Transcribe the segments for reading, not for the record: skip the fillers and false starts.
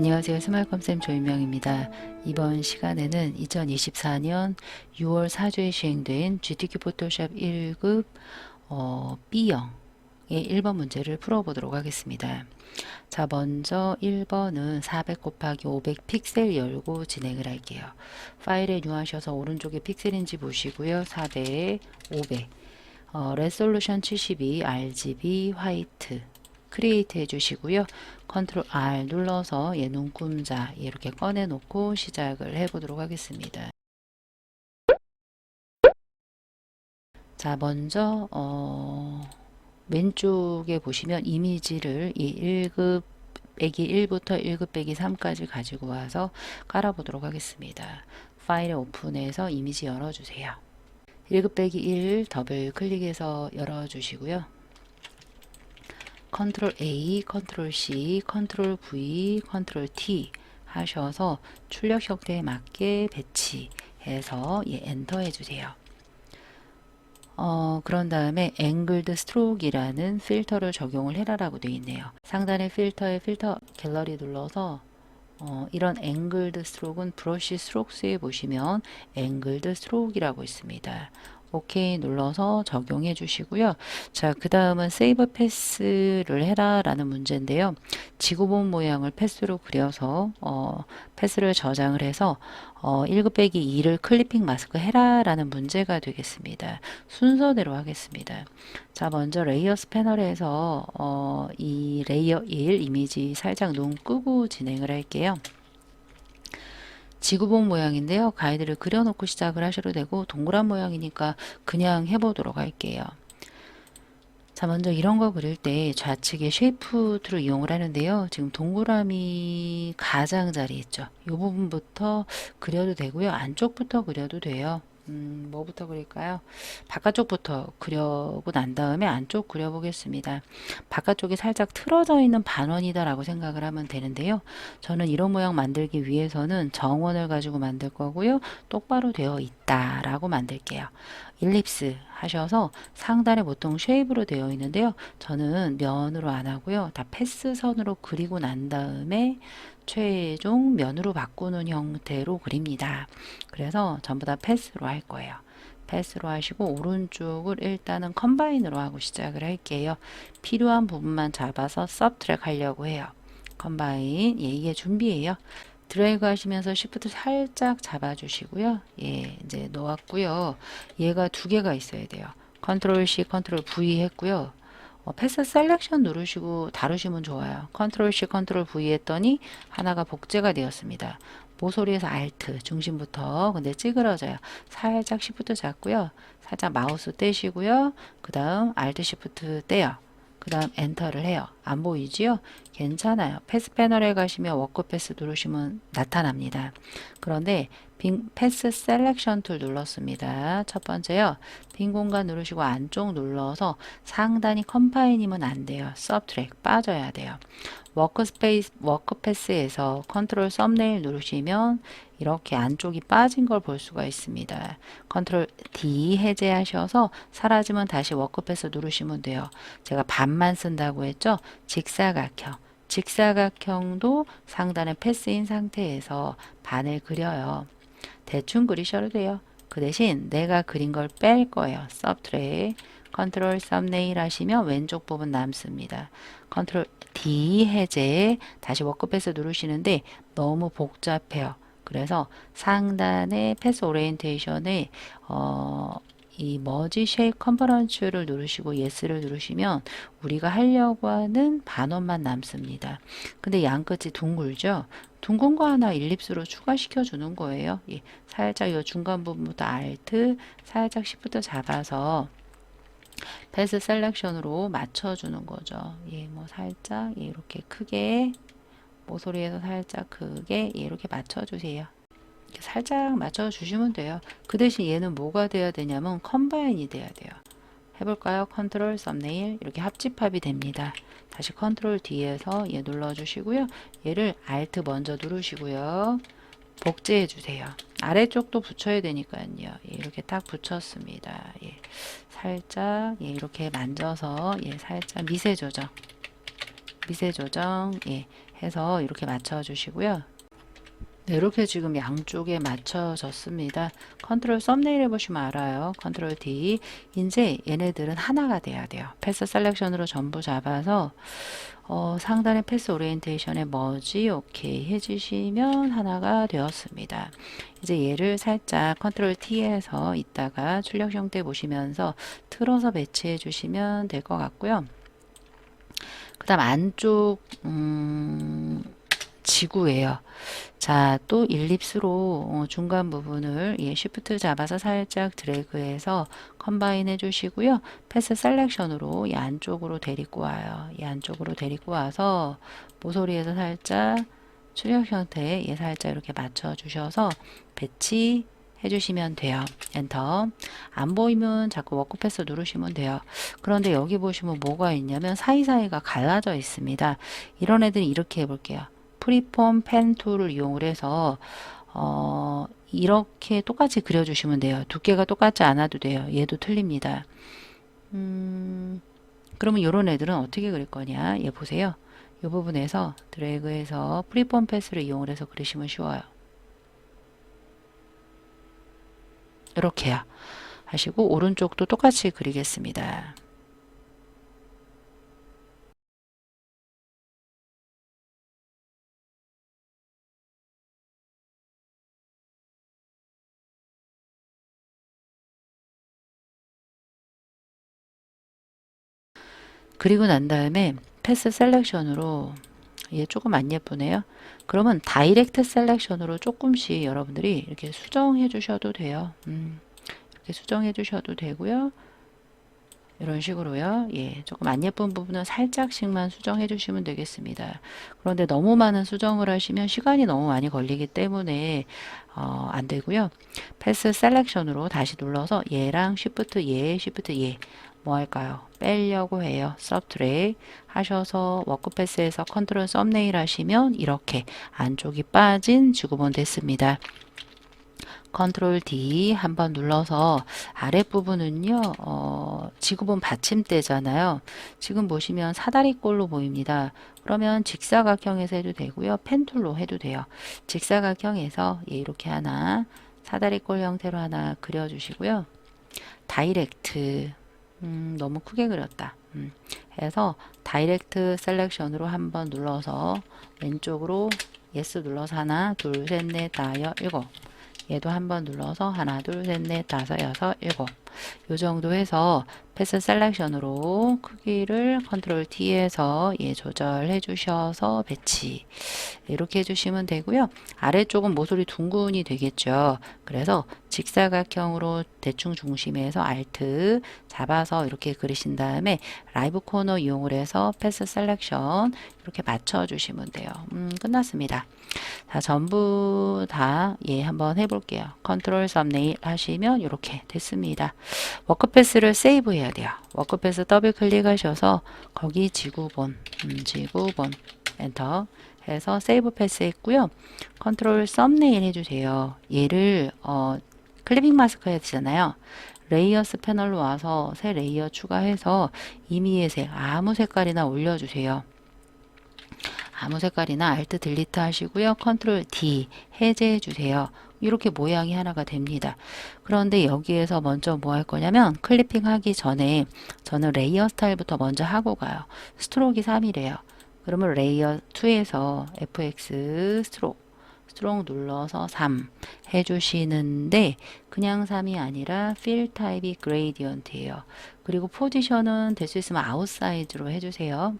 안녕하세요. 스마일컴쌤 조인명입니다. 이번 시간에는 2024년 6월 4주에 시행된 GTK 포토샵 1급 B형의 1번 문제를 풀어보도록 하겠습니다. 자, 먼저 1번은 400 곱하기 500 픽셀 열고 진행을 할게요. 파일에 뉴하셔서 오른쪽에 픽셀인지 보시고요. 400, 500, 레솔루션 72, RGB, 화이트 크리에이트 해주시고요. 컨트롤 R 눌러서 얘 눈금자 이렇게 꺼내 놓고 시작을 해보도록 하겠습니다. 자, 먼저 왼쪽에 보시면 이미지를 이 1급 빼기 1부터 1급 빼기 3까지 가지고 와서 깔아보도록 하겠습니다. 파일에 오픈해서 이미지 열어주세요. 1급 빼기 1 더블 클릭해서 열어주시고요. 컨트롤 A, 컨트롤 C, 컨트롤 V, 컨트롤 T 하셔서 출력 형태에 맞게 배치해서 엔터 해주세요. 그런 다음에 앵글드 스트로크이라는 필터를 적용을 해라라고 되어 있네요. 상단의 필터에 필터 갤러리 눌러서 이런 앵글드 스트로크는 브러쉬 스트로크스에 보시면 앵글드 스트로크이라고 있습니다. OK 눌러서 적용해 주시고요. 자, 그 다음은 세이브 패스를 해라 라는 문제인데요. 지구본 모양을 패스로 그려서 패스를 저장을 해서 1급 빼기 2를 클리핑 마스크 해라 라는 문제가 되겠습니다. 순서대로 하겠습니다. 자, 먼저 레이어스 패널에서 이 레이어 1 이미지 살짝 눈 끄고 진행을 할게요. 지구본 모양인데요. 가이드를 그려놓고 시작을 하셔도 되고 동그란 모양이니까 그냥 해보도록 할게요. 자, 먼저 이런 거 그릴 때 좌측에 쉐이프 툴을 이용을 하는데요. 지금 동그라미 가장자리 있죠. 이 부분부터 그려도 되고요. 안쪽부터 그려도 돼요. 뭐부터 그릴까요? 바깥쪽부터 그려고 난 다음에 안쪽 그려보겠습니다. 바깥쪽이 살짝 틀어져 있는 반원이다 라고 생각을 하면 되는데요. 저는 이런 모양 만들기 위해서는 정원을 가지고 만들 거고요. 똑바로 되어 있다 라고 만들게요. 일립스 하셔서 상단에 보통 쉐입으로 되어 있는데요. 저는 면으로 안 하고요. 다 패스선으로 그리고 난 다음에 최종 면으로 바꾸는 형태로 그립니다. 그래서 전부 다 패스로 할 거예요. 패스로 하시고 오른쪽을 일단은 컴바인으로 하고 시작을 할게요. 필요한 부분만 잡아서 서브트랙 하려고 해요. 컴바인, 이게 준비예요. 드래그 하시면서 시프트 살짝 잡아주시고요. 이제 놓았고요. 얘가 두 개가 있어야 돼요. 컨트롤 C, 컨트롤 V 했고요. 패스 셀렉션 누르시고 다루시면 좋아요. 컨트롤 C, 컨트롤 V 했더니 하나가 복제가 되었습니다. 모서리에서 Alt 중심부터 근데 찌그러져요. 살짝 시프트 잡고요. 살짝 마우스 떼시고요. 그 다음 Alt 시프트 떼요. 그 다음 엔터를 해요. 안 보이지요? 괜찮아요. 패스 패널에 가시면 워크 패스 누르시면 나타납니다. 그런데 패스 셀렉션 툴 눌렀습니다. 첫 번째요. 빈 공간 누르시고 안쪽 눌러서 상단이 컴파인이면 안 돼요. 서브트랙 빠져야 돼요. 워크스페이스 워크패스에서 컨트롤 썸네일 누르시면 이렇게 안쪽이 빠진 걸 볼 수가 있습니다. 컨트롤 D 해제하셔서 사라지면 다시 워크패스 누르시면 돼요. 제가 반만 쓴다고 했죠? 직사각형. 직사각형도 상단에 패스인 상태에서 반을 그려요. 대충 그리셔도 돼요. 그 대신 내가 그린 걸 뺄 거예요. 서브트랙. 컨트롤 썸네일 하시면 왼쪽 부분 남습니다. 컨트롤 D 해제 다시 워크패스 누르시는데 너무 복잡해요. 그래서 상단의 패스 오리엔테이션에 이 머지 쉐입 컨퍼런츠를 누르시고 예스를 누르시면 우리가 하려고 하는 반원만 남습니다. 근데 양끝이 둥글죠? 둥근 거 하나 일립스로 추가시켜 주는 거예요. 살짝 이 중간 부분부터 Alt 살짝 Shift 잡아서 패스 셀렉션으로 맞춰주는 거죠. 뭐 살짝 이렇게 크게 모서리에서 살짝 크게 이렇게 맞춰주세요. 이렇게 살짝 맞춰주시면 돼요. 그 대신 얘는 뭐가 돼야 되냐면 컴바인이 돼야 돼요. 해볼까요? 컨트롤 썸네일 이렇게 합집합이 됩니다. 다시 컨트롤 D에서 얘 눌러주시고요. 얘를 Alt 먼저 누르시고요. 복제해 주세요. 아래쪽도 붙여야 되니까요. 이렇게 딱 붙였습니다. 살짝 이렇게 만져서 살짝 미세 조정 미세 조정 예, 해서 이렇게 맞춰 주시고요. 네, 이렇게 지금 양쪽에 맞춰졌습니다. 컨트롤 썸네일 해보시면 알아요. 컨트롤 D. 이제 얘네들은 하나가 돼야 돼요. 패스 셀렉션으로 전부 잡아서 상단의 패스 오리엔테이션에 머지 오케이 해주시면 하나가 되었습니다. 이제 얘를 살짝 컨트롤 T에서 이따가 출력 형태 보시면서 틀어서 배치해 주시면 될 것 같고요. 그 다음 안쪽 지구예요. 자, 또 일립스로 중간 부분을 쉬프트 잡아서 살짝 드래그해서 컴바인 해주시고요. 패스 셀렉션으로 이 안쪽으로 데리고 와요. 이 안쪽으로 데리고 와서 모서리에서 살짝 출력 형태에 살짝 이렇게 맞춰 주셔서 배치 해주시면 돼요. 엔터. 안 보이면 자꾸 워크 패스 누르시면 돼요. 그런데 여기 보시면 뭐가 있냐면 사이사이가 갈라져 있습니다. 이런 애들은 이렇게 해볼게요. 프리폼 펜 툴을 이용을 해서 이렇게 똑같이 그려주시면 돼요. 두께가 똑같지 않아도 돼요. 얘도 틀립니다. 그러면 이런 애들은 어떻게 그릴 거냐? 얘 보세요. 이 부분에서 드래그해서 프리폼 패스를 이용을 해서 그리시면 쉬워요. 이렇게요. 하시고 오른쪽도 똑같이 그리겠습니다. 그리고 난 다음에 패스 셀렉션으로 얘 조금 안 예쁘네요. 그러면 다이렉트 셀렉션으로 조금씩 여러분들이 이렇게 수정해 주셔도 돼요. 이렇게 수정해 주셔도 되고요. 이런 식으로요. 예, 조금 안 예쁜 부분은 살짝씩만 수정해 주시면 되겠습니다. 그런데 너무 많은 수정을 하시면 시간이 너무 많이 걸리기 때문에 안 되고요. 패스 셀렉션으로 다시 눌러서 얘랑 쉬프트 얘, 쉬프트 얘. 뭐 할까요? 빼려고 해요. 서브트랙 하셔서 워크 패스에서 컨트롤 썸네일 하시면 이렇게 안쪽이 빠진 지구본 됐습니다. 컨트롤 D 한번 눌러서 아랫부분은요, 지구본 받침대잖아요. 지금 보시면 사다리꼴로 보입니다. 그러면 직사각형에서 해도 되고요. 펜툴로 해도 돼요. 직사각형에서 이렇게 하나, 사다리꼴 형태로 하나 그려주시고요. 다이렉트, 너무 크게 그렸다. 해서 다이렉트 셀렉션으로 한번 눌러서 왼쪽으로 예스 눌러서 하나, 둘, 셋, 넷, 다섯, 일곱. 얘도 한번 눌러서 하나, 둘, 셋, 넷, 다섯, 여섯, 일곱. 요 정도 해서 패스 셀렉션으로 크기를 컨트롤 T에서 조절해 주셔서 배치. 이렇게 해주시면 되고요. 아래쪽은 모서리 둥근이 되겠죠. 그래서 직사각형으로 대충 중심에서 Alt 잡아서 이렇게 그리신 다음에 라이브 코너 이용을 해서 패스 셀렉션 이렇게 맞춰 주시면 돼요. 끝났습니다. 자, 전부 다 한번 해볼게요. 컨트롤 썸네일 하시면 이렇게 됐습니다. 워크패스를 세이브 해야 돼요. 워크패스 더블 클릭하셔서 거기 지구본, 지구본 엔터 해서 세이브 패스 했고요. 컨트롤 썸네일 해주세요. 얘를 클리핑 마스크 해야 되잖아요. 레이어스 패널로 와서 새 레이어 추가해서 임의의 색, 아무 색깔이나 올려주세요. 아무 색깔이나 Alt 딜리트 하시고요. 컨트롤 D 해제해 주세요. 이렇게 모양이 하나가 됩니다. 그런데 여기에서 먼저 뭐 할 거냐면 클리핑 하기 전에 저는 레이어 스타일부터 먼저 하고 가요. 스트로크가 3이래요. 그러면 레이어 2에서 FX 스트로크 눌러서 3 해주시는데 그냥 3이 아니라 필 타입이 그레이디언트예요. 그리고 포지션은 될 수 있으면 아웃사이드로 해주세요.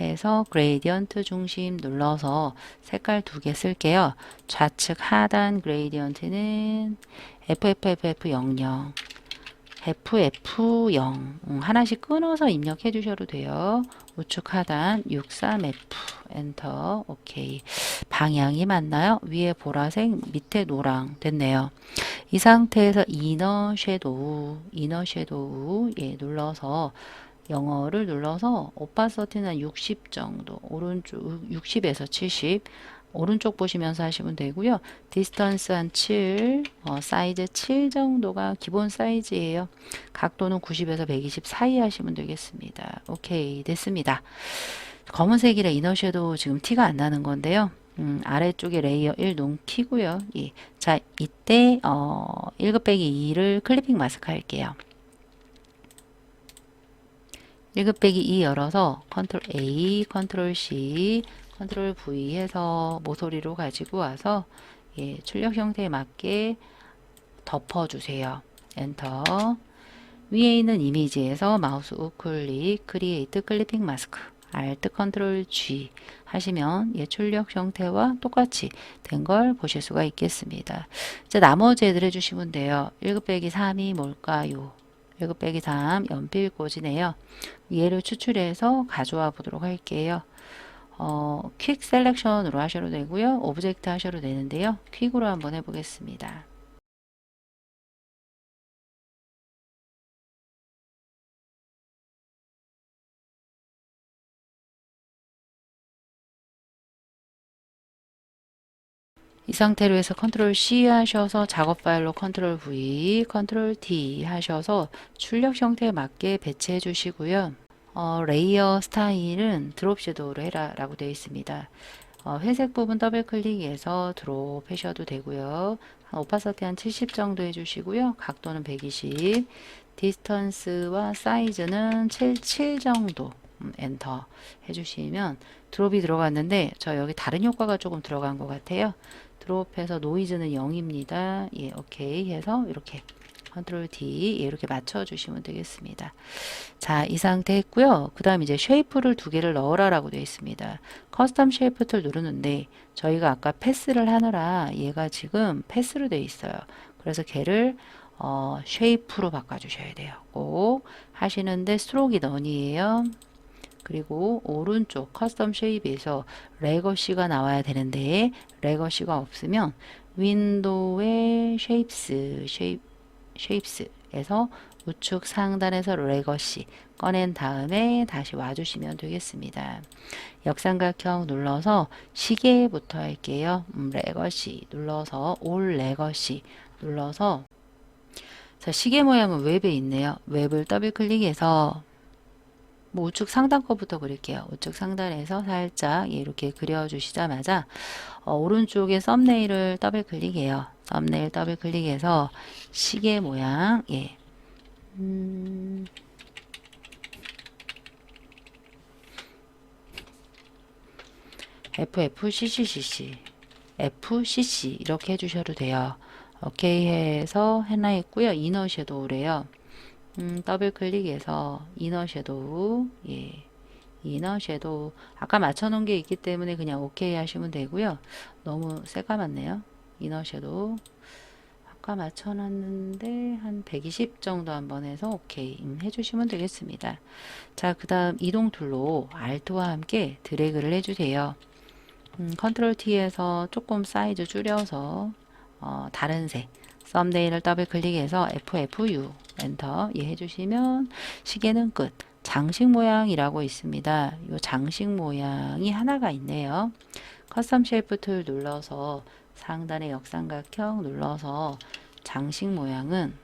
해서 그레이디언트 중심 눌러서 색깔 2개 쓸게요. 좌측 하단 그레이디언트는 FFFF00 FF0 하나씩 끊어서 입력해 주셔도 돼요. 우측 하단 63F 엔터 오케이. 방향이 맞나요? 위에 보라색 밑에 노랑 됐네요. 이 상태에서 이너 섀도우 눌러서 영어를 눌러서 오파서티는 한 60 정도 오른쪽 60에서 70 오른쪽 보시면서 하시면 되고요. 디스턴스 한 7, 사이즈 7 정도가 기본 사이즈예요. 각도는 90에서 120 사이 하시면 되겠습니다. 오케이, 됐습니다. 검은색이라 이너 섀도우 지금 티가 안 나는 건데요. 아래쪽에 레이어 1 눈 키고요. 예. 자, 이때 1곱빼기 2를 클리핑 마스크 할게요. 1곱빼기 2 열어서 컨트롤 A, 컨트롤 C, 컨트롤 V 해서 모서리로 가지고 와서 예, 출력 형태에 맞게 덮어주세요. 엔터. 위에 있는 이미지에서 마우스 우클릭, 크리에이트 클리핑 마스크, Alt 컨트롤 G 하시면 예, 출력 형태와 똑같이 된 걸 보실 수가 있겠습니다. 이제 나머지 애들 해주시면 돼요. 1곱빼기 3이 뭘까요? 1곱빼기 3 연필꽂이네요. 얘를 추출해서 가져와 보도록 할게요. 퀵 셀렉션으로 하셔도 되고요. 오브젝트 하셔도 되는데요. 퀵으로 한번 해보겠습니다. 이 상태로 해서 컨트롤 C 하셔서 작업 파일로 컨트롤 V, 컨트롤 D 하셔서 출력 형태에 맞게 배치해 주시고요. 레이어 스타일은 드롭 섀도우로 해라 라고 되어 있습니다. 회색 부분 더블 클릭해서 드롭 하셔도 되고요. 오파서티 한 70 정도 해주시고요. 각도는 120, 디스턴스와 사이즈는 7 정도 엔터 해주시면 드롭이 들어갔는데 저 여기 다른 효과가 조금 들어간 것 같아요. 드롭해서 노이즈는 0입니다. 예, 오케이 해서 이렇게 컨트롤 D 이렇게 맞춰 주시면 되겠습니다. 자, 이 상태 했고요. 그 다음 이제 쉐이프를 2개를 넣어라 라고 되어 있습니다. 커스텀 쉐이프 툴 누르는데 저희가 아까 패스를 하느라 얘가 지금 패스로 되어 있어요. 그래서 걔를 쉐이프로 바꿔 주셔야 돼요. 꼭 하시는데 스트로크 넌이에요. 그리고 오른쪽 커스텀 쉐입에서 레거시가 나와야 되는데 레거시가 없으면 윈도우의 쉐입스에서 우측 상단에서 레거시 꺼낸 다음에 다시 와주시면 되겠습니다. 역삼각형 눌러서 시계부터 할게요. 레거시 눌러서 올 레거시 눌러서 자, 시계 모양은 웹에 있네요. 웹을 더블 클릭해서 뭐 우측 상단 거부터 그릴게요. 우측 상단에서 살짝 이렇게 그려주시자마자 오른쪽에 썸네일을 더블 클릭해요. 썸네일 더블 클릭해서 시계 모양 예. FFCCCC FCC 이렇게 해주셔도 돼요. 오케이 해서 해나 했고요. 이너 섀도우래요. 더블 클릭해서 이너 섀도우 예. 이너 섀도우 아까 맞춰놓은 게 있기 때문에 그냥 오케이 하시면 되고요. 너무 새까맣네요. 이너 섀도우 아까 맞춰놨는데 한 120 정도 한번 해서 오케이 해주시면 되겠습니다. 자, 그 다음 이동 툴로 Alt와 함께 드래그를 해주세요. 컨트롤 T에서 조금 사이즈 줄여서 다른 색 썸네일을 더블 클릭해서 FFU 엔터 예 해주시면 시계는 끝. 장식 모양이라고 있습니다. 이 장식 모양이 하나가 있네요. 커스텀 쉐이프 툴 눌러서 상단의 역삼각형 눌러서 장식 모양은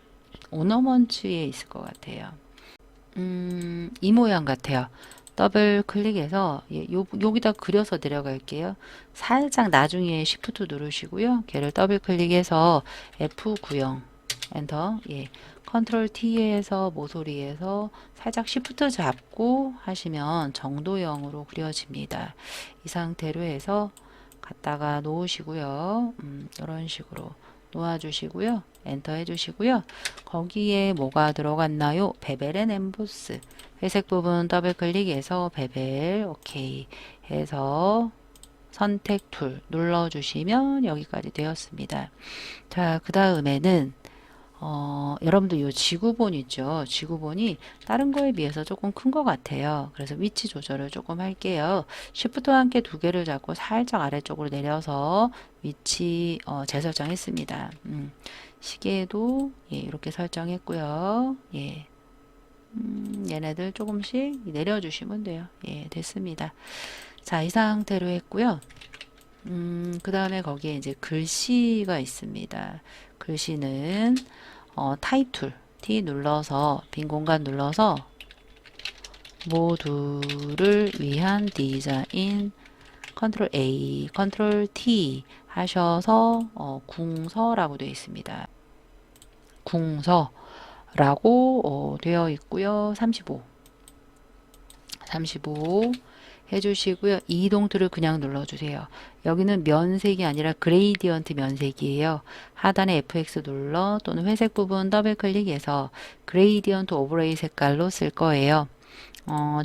오너먼츠에 있을 것 같아요. 이 모양 같아요. 더블 클릭해서 여기다 그려서 내려갈게요. 살짝 나중에 Shift 누르시고요. 걔를 더블 클릭해서 F90 엔터 예. 컨트롤 T에서 모서리에서 살짝 Shift 잡고 하시면 정도형으로 그려집니다. 이 상태로 해서 갖다가 놓으시고요. 이런 식으로 놓아주시고요. 엔터 해주시고요. 거기에 뭐가 들어갔나요? 베벨 앤 엠보스 회색 부분 더블 클릭해서 베벨 오케이 해서 선택 툴 눌러주시면 여기까지 되었습니다. 자, 그 다음에는 여러분들 이 지구본 있죠? 지구본이 다른 거에 비해서 조금 큰 것 같아요. 그래서 위치 조절을 조금 할게요. Shift와 함께 2개를 잡고 살짝 아래쪽으로 내려서 위치 재설정했습니다. 시계도 예, 이렇게 설정했고요. 예. 얘네들 조금씩 내려주시면 돼요. 예, 됐습니다. 자, 이 상태로 했고요. 그 다음에 거기에 이제 글씨가 있습니다. 글씨는 타입 툴 T 눌러서 빈 공간 눌러서 모두를 위한 디자인 컨트롤 A, 컨트롤 T 하셔서 궁서라고 되어 있습니다. 궁서라고 되어 있고요. 35 해주시고요. 이동 툴을 그냥 눌러주세요. 여기는 면색이 아니라 그레이디언트 면색이에요. 하단에 FX 눌러 또는 회색 부분 더블 클릭해서 그레이디언트 오버레이 색깔로 쓸 거예요.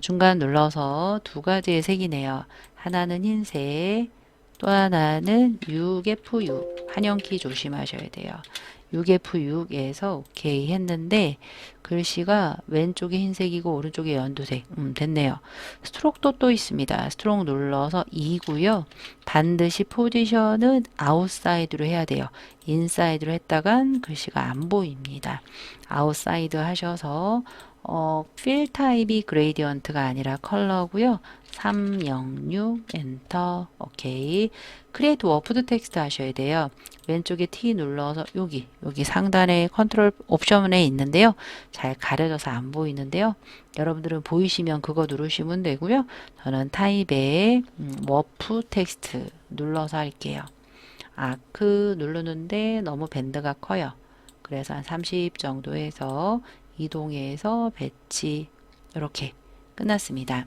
중간 눌러서 두 가지의 색이네요. 하나는 흰색, 또 하나는 6F6 한영키 조심하셔야 돼요. 6F6에서 오케이 했는데 글씨가 왼쪽에 흰색이고 오른쪽에 연두색 됐네요. 스트로크도 또 있습니다. 스트로크 눌러서 2고요. 반드시 포지션은 아웃사이드로 해야 돼요. 인사이드로 했다간 글씨가 안 보입니다. 아웃사이드 하셔서 필 타입이 그레이디언트가 아니라 컬러고요. 306 엔터 오케이. 크리에이트 워프드 텍스트 하셔야 돼요. 왼쪽에 T 눌러서 여기 상단에 컨트롤 옵션에 있는데요. 잘 가려져서 안 보이는데요. 여러분들은 보이시면 그거 누르시면 되고요. 저는 타입에 워프 텍스트 눌러서 할게요. 아크 누르는데 너무 밴드가 커요. 그래서 한 30 정도 해서 이동해서 배치 이렇게 끝났습니다.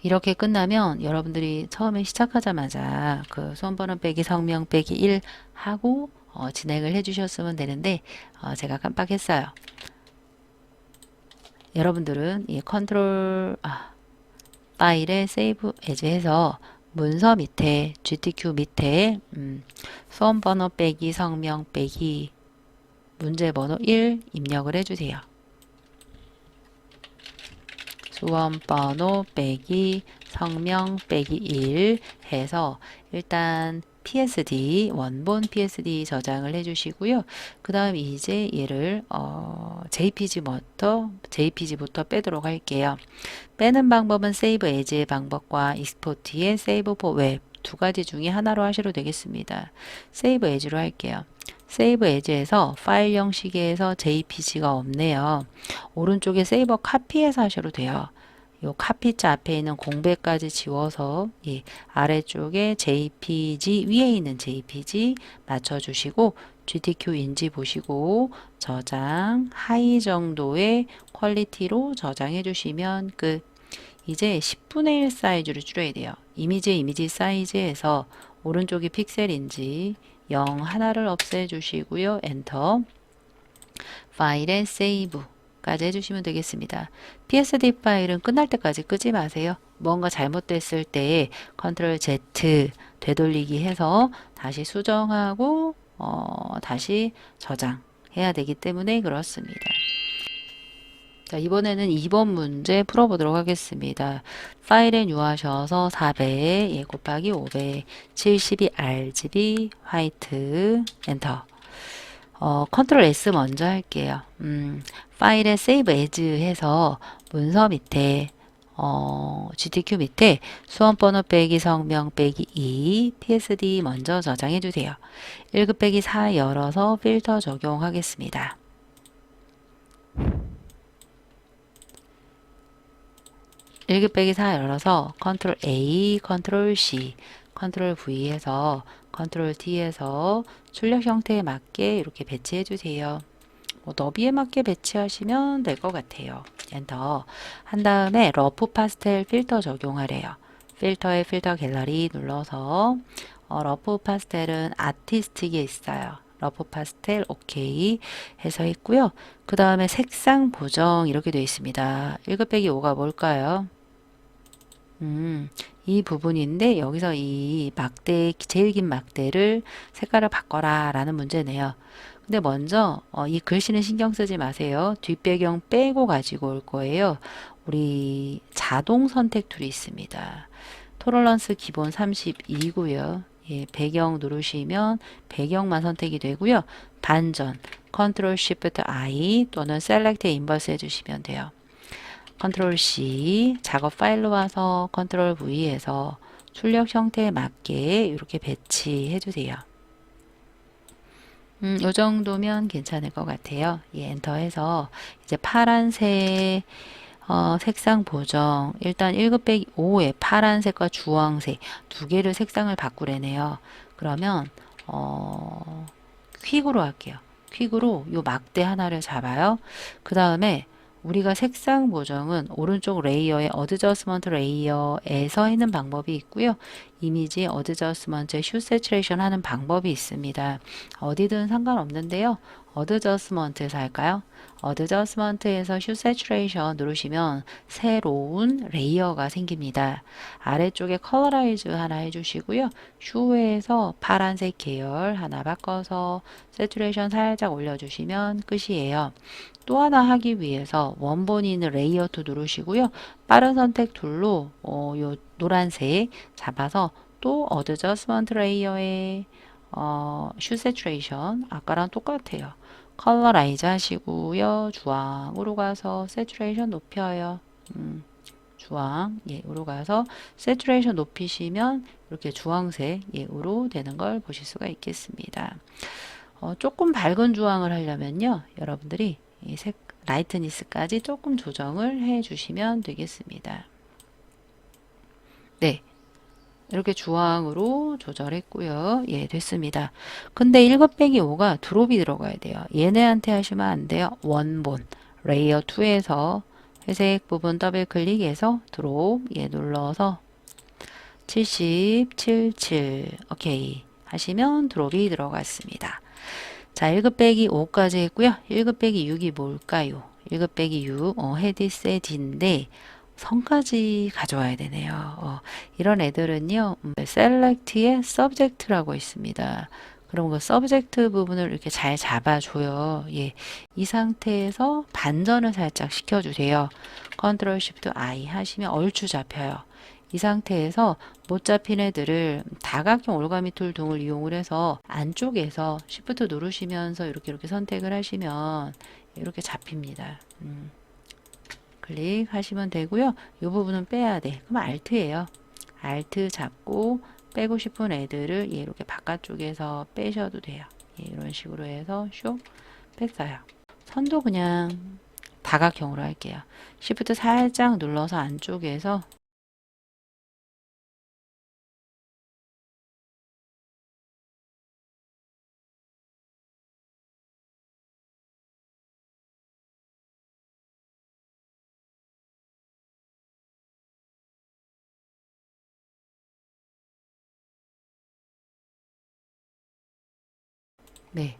이렇게 끝나면 여러분들이 처음에 시작하자마자 그 수험번호 빼기 성명 빼기 1 하고 진행을 해주셨으면 되는데 제가 깜빡했어요. 여러분들은 이 컨트롤 파일에 세이브 에즈 해서 문서 밑에 GTQ 밑에 수험번호 빼기 성명 빼기 문제번호 1 입력을 해주세요. 수험번호 빼기 성명 빼기 1 해서 일단 PSD 원본 PSD 저장을 해주시고요. 그 다음 이제 얘를 JPG부터 빼도록 할게요. 빼는 방법은 세이브 에즈의 방법과 익스포트의 세이브 포 웹 두 가지 중에 하나로 하셔도 되겠습니다. 세이브 에즈로 할게요. 세이브 에즈에서 파일 형식에서 JPG가 없네요. 오른쪽에 세이버 카피에서 하셔도 돼요. 요 카피자 앞에 있는 공백까지 지워서 아래쪽에 JPG 위에 있는 JPG 맞춰주시고 GTQ인지 보시고 저장 하이 정도의 퀄리티로 저장해 주시면 끝. 이제 10분의 1 사이즈로 줄여야 돼요. 이미지 사이즈에서 오른쪽이 픽셀인지 0 하나를 없애주시고요. 엔터. 파일에 세이브까지 해주시면 되겠습니다. PSD 파일은 끝날 때까지 끄지 마세요. 뭔가 잘못됐을 때 컨트롤 Z 되돌리기 해서 다시 수정하고 다시 저장해야 되기 때문에 그렇습니다. 자, 이번에는 2번 문제 풀어보도록 하겠습니다. 파일에 뉴하셔서 400 곱하기 500 72 RGB 화이트 엔터. 컨트롤 S 먼저 할게요. 파일에 세이브 에즈 해서 문서 밑에 GTQ 밑에 수험번호 빼기 성명 빼기 2 PSD 먼저 저장해 주세요. 1급 빼기 4 열어서 필터 적용하겠습니다. 1급 빼기 4 열어서 컨트롤 A, 컨트롤 C, 컨트롤 V에서 컨트롤 T에서 출력 형태에 맞게 이렇게 배치해 주세요. 너비에 맞게 배치하시면 될 것 같아요. 엔터 한 다음에 러프 파스텔 필터 적용하래요. 필터에 필터 갤러리 눌러서 러프 파스텔은 아티스틱에 있어요. 러프 파스텔 오케이 해서 있고요. 그 다음에 색상 보정 이렇게 되어 있습니다. 1급 빼기 5가 뭘까요? 이 부분인데 여기서 이 막대 제일 긴 막대를 색깔을 바꿔라 라는 문제네요. 근데 먼저 이 글씨는 신경 쓰지 마세요. 뒷배경 빼고 가지고 올 거예요. 우리 자동 선택 툴이 있습니다. 토럴런스 기본 32고요. 배경 누르시면 배경만 선택이 되고요. 반전 컨트롤 쉬프트 I 또는 셀렉트 인버스 해주시면 돼요. 컨트롤 C 작업 파일로 와서 컨트롤 V에서 출력 형태에 맞게 이렇게 배치해 주세요. 요 정도면 괜찮을 것 같아요. 엔터해서 이제 파란색 색상 보정. 일단 1급 빼기 5에 파란색과 주황색 두 개를 색상을 바꾸래네요. 그러면 퀵으로 할게요. 퀵으로 요 막대 하나를 잡아요. 그 다음에 우리가 색상 보정은 오른쪽 레이어의 어드저스먼트 레이어에서 하는 방법이 있고요. 이미지 어드저스먼트 슈 세츄레이션 하는 방법이 있습니다. 어디든 상관없는데요. 어드저스먼트에서 할까요? 어드저스먼트에서 슈 세츄레이션 누르시면 새로운 레이어가 생깁니다. 아래쪽에 컬러라이즈 하나 해주시고요. 슈에서 파란색 계열 하나 바꿔서 세츄레이션 살짝 올려주시면 끝이에요. 또 하나 하기 위해서 원본이 있는 레이어 2 누르시고요. 빠른 선택 툴로 요 노란색 잡아서 또 어드저스먼트 레이어에 슈 세츄레이션 아까랑 똑같아요. 컬러라이즈 하시고요. 주황으로 가서 세츄레이션 높여요. 주황 예으로 가서 세츄레이션 높이시면 이렇게 주황색 예으로 되는 걸 보실 수가 있겠습니다. 조금 밝은 주황을 하려면요. 여러분들이 이 색 라이트니스까지 조금 조정을 해 주시면 되겠습니다. 네. 이렇게 주황으로 조절했고요. 예, 됐습니다. 근데 1급 빼기 5가 드롭이 들어가야 돼요. 얘네한테 하시면 안 돼요. 원본 레이어 2에서 회색 부분 더블 클릭해서 드롭 예 눌러서 70, 77 오케이 하시면 드롭이 들어갔습니다. 자, 1급 빼기 5까지 했고요. 1급 빼기 6이 뭘까요? 1급 빼기 6, 헤디셋인데 선까지 가져와야 되네요. 이런 애들은요, select의 subject라고 있습니다. 그럼 그 subject 부분을 이렇게 잘 잡아줘요. 예, 이 상태에서 반전을 살짝 시켜주세요. Ctrl Shift I 하시면 얼추 잡혀요. 이 상태에서 못 잡힌 애들을 다각형 올가미 툴 등을 이용을 해서 안쪽에서 Shift 누르시면서 이렇게 선택을 하시면 이렇게 잡힙니다. 클릭하시면 되고요. 이 부분은 빼야 돼. 그럼 Alt예요. Alt 잡고 빼고 싶은 애들을 이렇게 바깥쪽에서 빼셔도 돼요. 이런 식으로 해서 슉 뺐어요. 선도 그냥 다각형으로 할게요. Shift 살짝 눌러서 안쪽에서 네,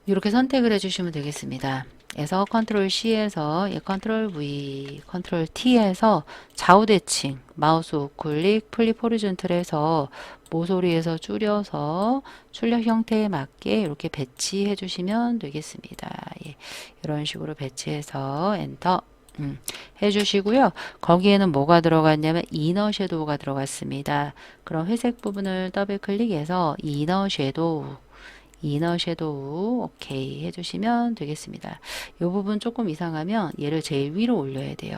이렇게 선택을 해주시면 되겠습니다. 그래서 컨트롤 C에서 컨트롤 V, 컨트롤 T에서 좌우 대칭, 마우스 우클릭, 플립 호리존틀에서 모서리에서 줄여서 출력 형태에 맞게 이렇게 배치해 주시면 되겠습니다. 예, 이런 식으로 배치해서 엔터 해주시고요. 거기에는 뭐가 들어갔냐면 이너 섀도우가 들어갔습니다. 그럼 회색 부분을 더블 클릭해서 이너 섀도우 오케이 해주시면 되겠습니다. 이 부분 조금 이상하면 얘를 제일 위로 올려야 돼요.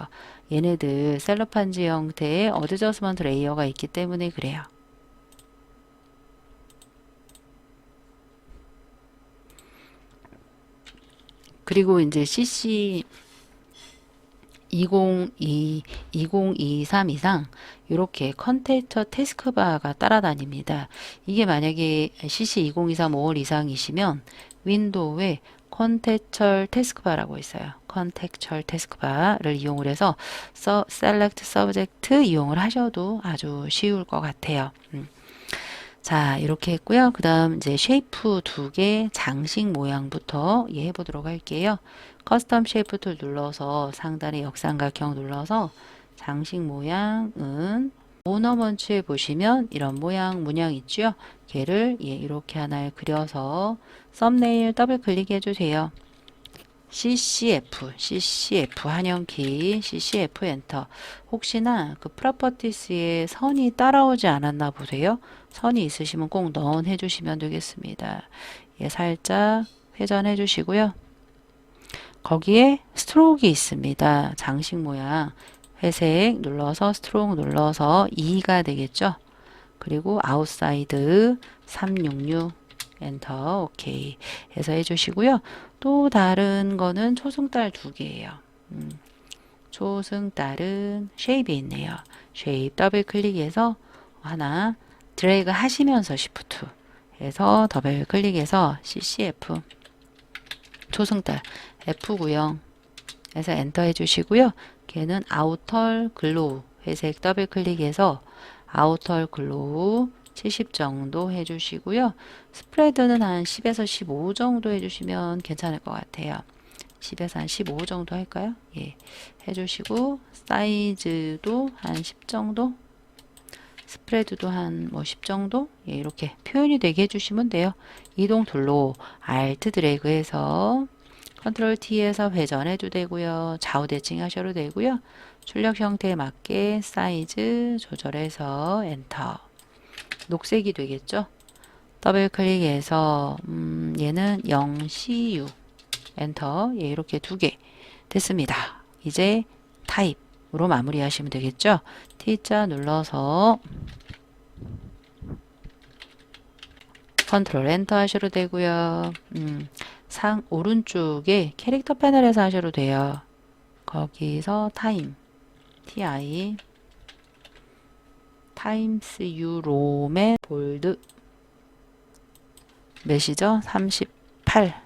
얘네들 셀로판지 형태의 어드저스먼트 레이어가 있기 때문에 그래요. 그리고 이제 CC 2023 이상 이렇게 컨텐츠 태스크바가 따라다닙니다. 이게 만약에 CC2023 5월 이상이시면 윈도우에 컨텐츠 태스크바라고 있어요. 컨텐츠 태스크바를 이용을 해서 Select Subject 이용을 하셔도 아주 쉬울 것 같아요. 자, 이렇게 했고요. 그 다음 이제 쉐이프 2개 장식 모양부터 해보도록 할게요. 커스텀 쉐이프 툴 눌러서 상단에 역삼각형 눌러서 장식 모양은 오너먼츠에 보시면 이런 모양 문양 있죠. 걔를 이렇게 하나를 그려서 썸네일 더블 클릭해 주세요. CCF 한영키 CCF 엔터. 혹시나 그 프로퍼티스에 선이 따라오지 않았나 보세요. 선이 있으시면 꼭 넣어 주시면 되겠습니다. 살짝 회전해 주시고요. 거기에 스트로크가 있습니다. 장식 모양 회색 눌러서 스트로크 눌러서 2가 되겠죠. 그리고 아웃사이드 366 엔터 오케이 해서 해주시고요. 또 다른 거는 초승달 2개예요. 초승달은 쉐입이 있네요. 쉐입 더블 클릭해서 하나 드래그 하시면서 Shift 해서 더블 클릭해서 CCF 초승달 F90 해서 엔터 해주시고요. 걔는 아우터 글로우 회색 더블 클릭해서 아우터 글로우 70 정도 해주시고요. 스프레드는 한 10에서 15 정도 해주시면 괜찮을 것 같아요. 10에서 한 15 정도 할까요? 예, 해주시고 사이즈도 한 10 정도, 스프레드도 한 뭐 10 정도, 예, 이렇게 표현이 되게 해주시면 돼요. 이동 툴로 Alt 드래그해서 컨트롤 T에서 회전해도 되고요. 좌우 대칭 하셔도 되고요. 출력 형태에 맞게 사이즈 조절해서 엔터. 녹색이 되겠죠? 더블 클릭해서 얘는 0CU 엔터. 예, 이렇게 두 개 됐습니다. 이제 타입으로 마무리하시면 되겠죠? T자 눌러서 컨트롤 엔터 하셔도 되고요. 상 오른쪽에 캐릭터 패널에서 하셔도 돼요. 거기서 타임 TI 타임스 U 롬의 볼드 몇이죠? 38.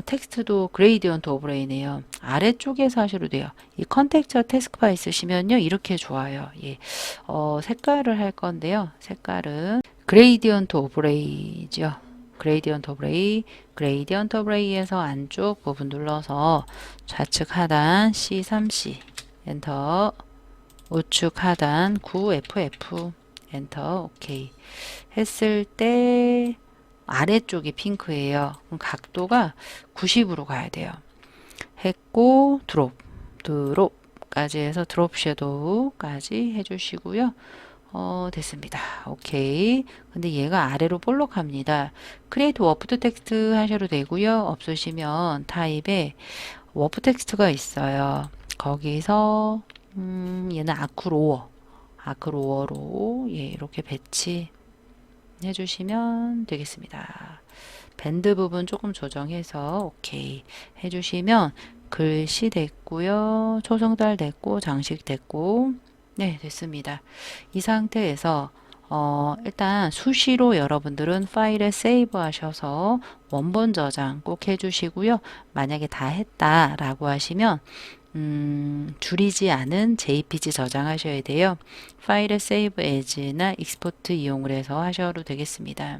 텍스트도 그레이디언트 오브레이네요. 아래쪽에서 하셔도 돼요. 이 컨텍스처 태스크바 있으시면요. 이렇게 좋아요. 예. 색깔을 할 건데요. 색깔은 그레이디언트 오브레이죠. 그레이디언트 오브레이에서 안쪽 부분 눌러서 좌측 하단 C3C 엔터, 우측 하단 9FF 엔터. 오케이 했을 때 아래쪽이 핑크예요. 그럼 각도가 90으로 가야 돼요. 했고 드롭까지 해서 드롭 섀도우까지 해주시고요. 됐습니다. 오케이. 근데 얘가 아래로 볼록합니다. 크리에이트 워프 텍스트 하셔도 되고요. 없으시면 타입에 워프 텍스트가 있어요. 거기서 얘는 아크로어로 예, 이렇게 배치 해주시면 되겠습니다. 밴드 부분 조금 조정해서 오케이 해주시면 글씨 됐고요. 초승달 됐고 장식 됐고 네 됐습니다. 이 상태에서 일단 수시로 여러분들은 파일에 세이브 하셔서 원본 저장 꼭 해주시고요. 만약에 다 했다라고 하시면 줄이지 않은 JPG 저장하셔야 돼요. 파일에 세이브 에즈나 익스포트 이용을 해서 하셔도 되겠습니다.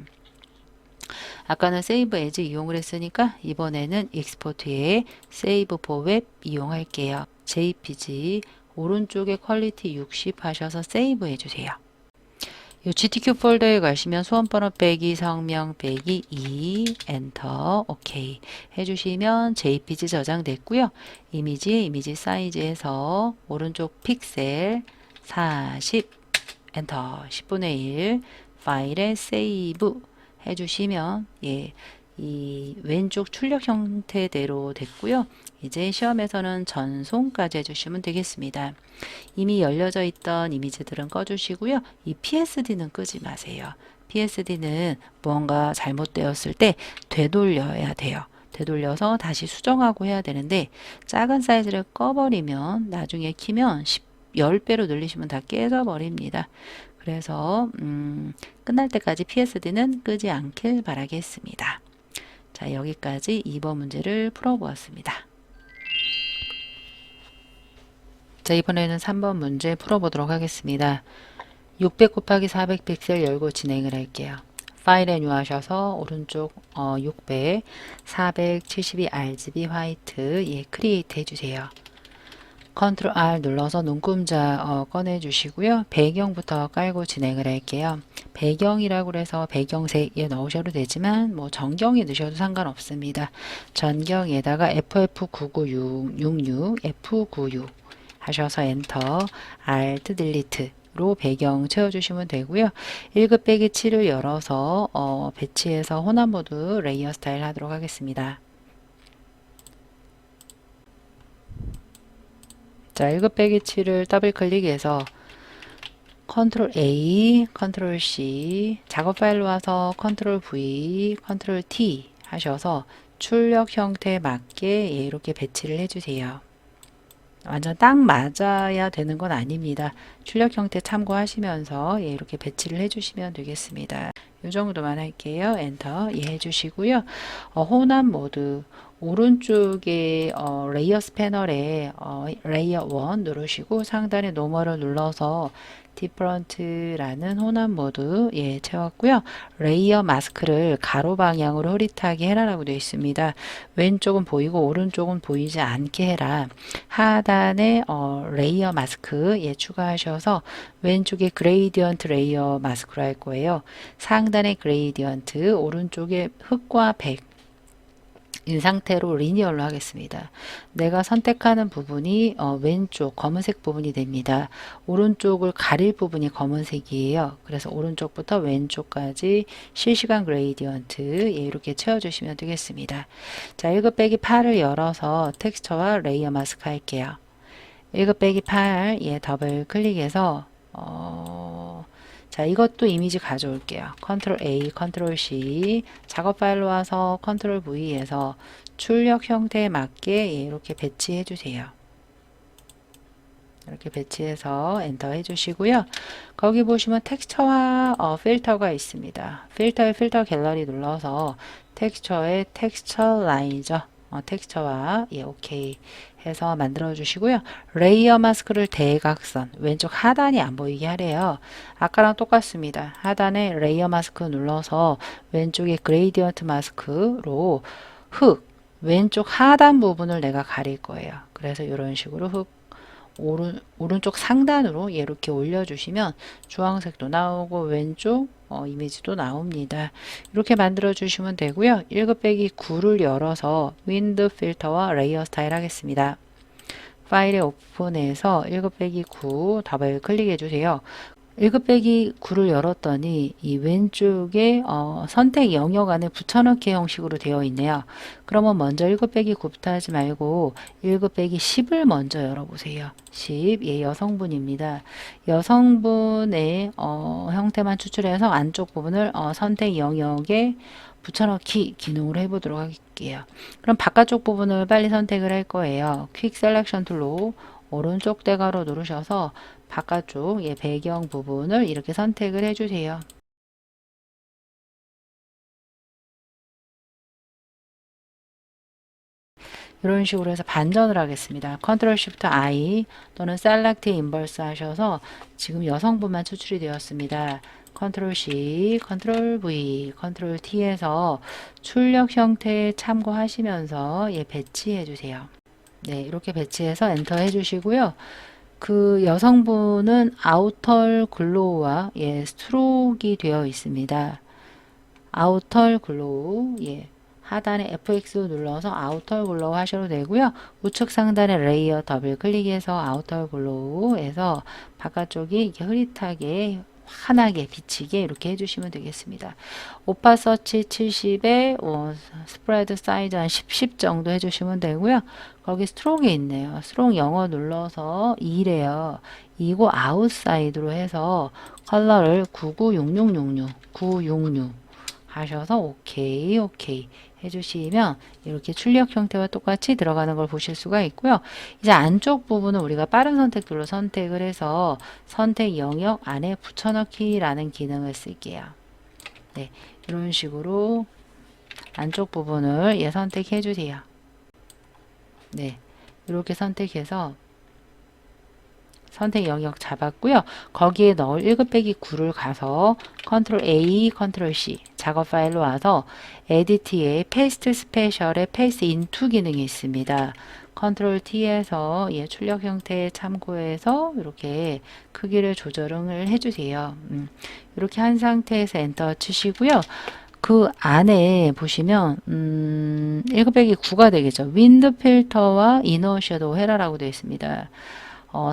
아까는 세이브 에즈 이용을 했으니까 이번에는 익스포트에 세이브 포 웹 이용할게요. JPG 오른쪽에 퀄리티 60 하셔서 세이브 해주세요. 이 GTQ 폴더에 가시면 수험번호 빼기 성명 빼기 2 엔터 오케이 해주시면 JPG 저장됐고요. 이미지 사이즈에서 오른쪽 픽셀 40 엔터 10분의 1 파일에 세이브 해주시면 예, 이 왼쪽 출력 형태대로 됐고요. 이제 시험에서는 전송까지 해주시면 되겠습니다. 이미 열려져 있던 이미지들은 꺼주시고요. 이 PSD는 끄지 마세요. PSD는 무언가 잘못되었을 때 되돌려야 돼요. 되돌려서 다시 수정하고 해야 되는데 작은 사이즈를 꺼버리면 나중에 키면 10배로 늘리시면 다 깨져버립니다. 그래서 끝날 때까지 PSD는 끄지 않길 바라겠습니다. 자, 여기까지 2번 문제를 풀어보았습니다. 자, 이번에는 3번 문제 풀어보도록 하겠습니다. 600 곱하기 400 픽셀 열고 진행을 할게요. 파일에 뉴하셔서 오른쪽 600, 472 RGB 화이트 예, 크리에이트 해주세요. 컨트롤 R 눌러서 눈금자 꺼내주시고요. 배경부터 깔고 진행을 할게요. 배경이라고 해서 배경색에 넣으셔도 되지만 뭐 전경에 넣으셔도 상관없습니다. 전경에다가 FF99666 F96 하셔서 엔터 Alt 딜리트로 배경 채워주시면 되고요. 1급 빼기 7을 열어서 배치해서 혼합 모드 레이어 스타일 하도록 하겠습니다. 자, 1급 빼기 7을 더블 클릭해서 컨트롤 A, 컨트롤 C, 작업 파일로 와서 컨트롤 V, 컨트롤 T 하셔서 출력 형태에 맞게 이렇게 배치를 해주세요. 완전 딱 맞아야 되는 건 아닙니다. 출력 형태 참고하시면서 예, 이렇게 배치를 해주시면 되겠습니다. 이 정도만 할게요. 엔터 예, 해주시고요. 혼합 모드 오른쪽에 레이어 패널에 레이어 1 누르시고 상단에 노멀을 눌러서 디퍼런트라는 혼합 모드 예, 채웠고요. 레이어 마스크를 가로 방향으로 흐릿하게 해라라고 되어 있습니다. 왼쪽은 보이고 오른쪽은 보이지 않게 해라. 하단에 레이어 마스크 예, 추가하셔서 왼쪽에 그레이디언트 레이어 마스크로 할 거예요. 상단에 그레이디언트, 오른쪽에 흑과 백 인 상태로 리니얼로 하겠습니다. 내가 선택하는 부분이 왼쪽 검은색 부분이 됩니다. 오른쪽을 가릴 부분이 검은색이에요. 그래서 오른쪽부터 왼쪽까지 실시간 그레이디언트 예, 이렇게 채워주시면 되겠습니다. 자, 1급 빼기 8을 열어서 텍스처와 레이어 마스크 할게요. 1급 빼기 8 예, 더블 클릭해서 자, 이것도 이미지 가져올게요. 컨트롤 A, 컨트롤 C, 작업 파일로 와서 컨트롤 V에서 출력 형태에 맞게 예, 이렇게 배치해 주세요. 이렇게 배치해서 엔터 해주시고요. 거기 보시면 텍스처와 필터가 있습니다. 필터에 필터 갤러리 눌러서 텍스처에 텍스처라이저 텍스처와 예, 오케이 해서 만들어 주시고요. 레이어 마스크를 대각선 왼쪽 하단이 안 보이게 하래요. 아까랑 똑같습니다. 하단에 레이어 마스크 눌러서 왼쪽에 그레이디언트 마스크로 흑 왼쪽 하단 부분을 내가 가릴 거예요. 그래서 이런 식으로 흑 오른쪽 상단으로 이렇게 올려주시면 주황색도 나오고 왼쪽 이미지도 나옵니다. 이렇게 만들어 주시면 되고요. 1급 빼기 9를 열어서 윈드 필터와 레이어 스타일 하겠습니다. 파일에 오픈해서 1급 빼기 9 더블 클릭해 주세요. 1급 빼기 9를 열었더니 이 왼쪽에 선택 영역 안에 붙여넣기 형식으로 되어 있네요. 그러면 먼저 1급 빼기 9부터 하지 말고 1급 빼기 10을 먼저 열어보세요. 10, 예, 여성분입니다. 여성분의 형태만 추출해서 안쪽 부분을 선택 영역에 붙여넣기 기능으로 해보도록 할게요. 그럼 바깥쪽 부분을 빨리 선택을 할 거예요. 퀵 셀렉션 툴로 오른쪽 대괄호 누르셔서 바깥쪽 예, 배경 부분을 이렇게 선택을 해주세요. 이런 식으로 해서 반전을 하겠습니다. 컨트롤 쉬프트 I 또는 셀렉트 인버스 하셔서 지금 여성분만 추출이 되었습니다. 컨트롤 C, 컨트롤 V, 컨트롤 T에서 출력 형태 참고하시면서 예, 배치해 주세요. 네, 이렇게 배치해서 엔터 해주시고요. 그 여성분은 아우터 글로우와 예, 스트로크가 되어 있습니다. 아우터 글로우 예, 하단에 FX 눌러서 아우터 글로우 하셔도 되고요. 우측 상단에 레이어 더블 클릭해서 아우터 글로우에서 바깥쪽이 이렇게 흐릿하게 환하게 비치게 이렇게 해주시면 되겠습니다. 오파서치 70에 스프레드 사이즈 한 10 정도 해주시면 되고요. 거기 스트로크 있네요. 스트로크 영어 눌러서 2래요. 2고 아웃사이드로 해서 컬러를 996666 966 하셔서 오케이 오케이 해주시면 이렇게 출력 형태와 똑같이 들어가는 걸 보실 수가 있고요. 이제 안쪽 부분은 우리가 빠른 선택들로 선택을 해서 선택 영역 안에 붙여넣기라는 기능을 쓸게요. 네, 이런 식으로 안쪽 부분을 예, 선택해 주세요. 네, 이렇게 선택해서 선택 영역 잡았고요. 거기에 넣을 1급 빼기 9를 가서 컨트롤 A, 컨트롤 C 작업 파일로 와서 에디트에 페이스트 스페셜에 페이스 인투 기능이 있습니다. 컨트롤 T에서 예, 출력 형태 참고해서 이렇게 크기를 조절을 해주세요. 이렇게 한 상태에서 엔터 치시고요. 그 안에 보시면 1급 빼기 9가 되겠죠. 윈드 필터와 이너 섀도우 해라라고 되어 있습니다.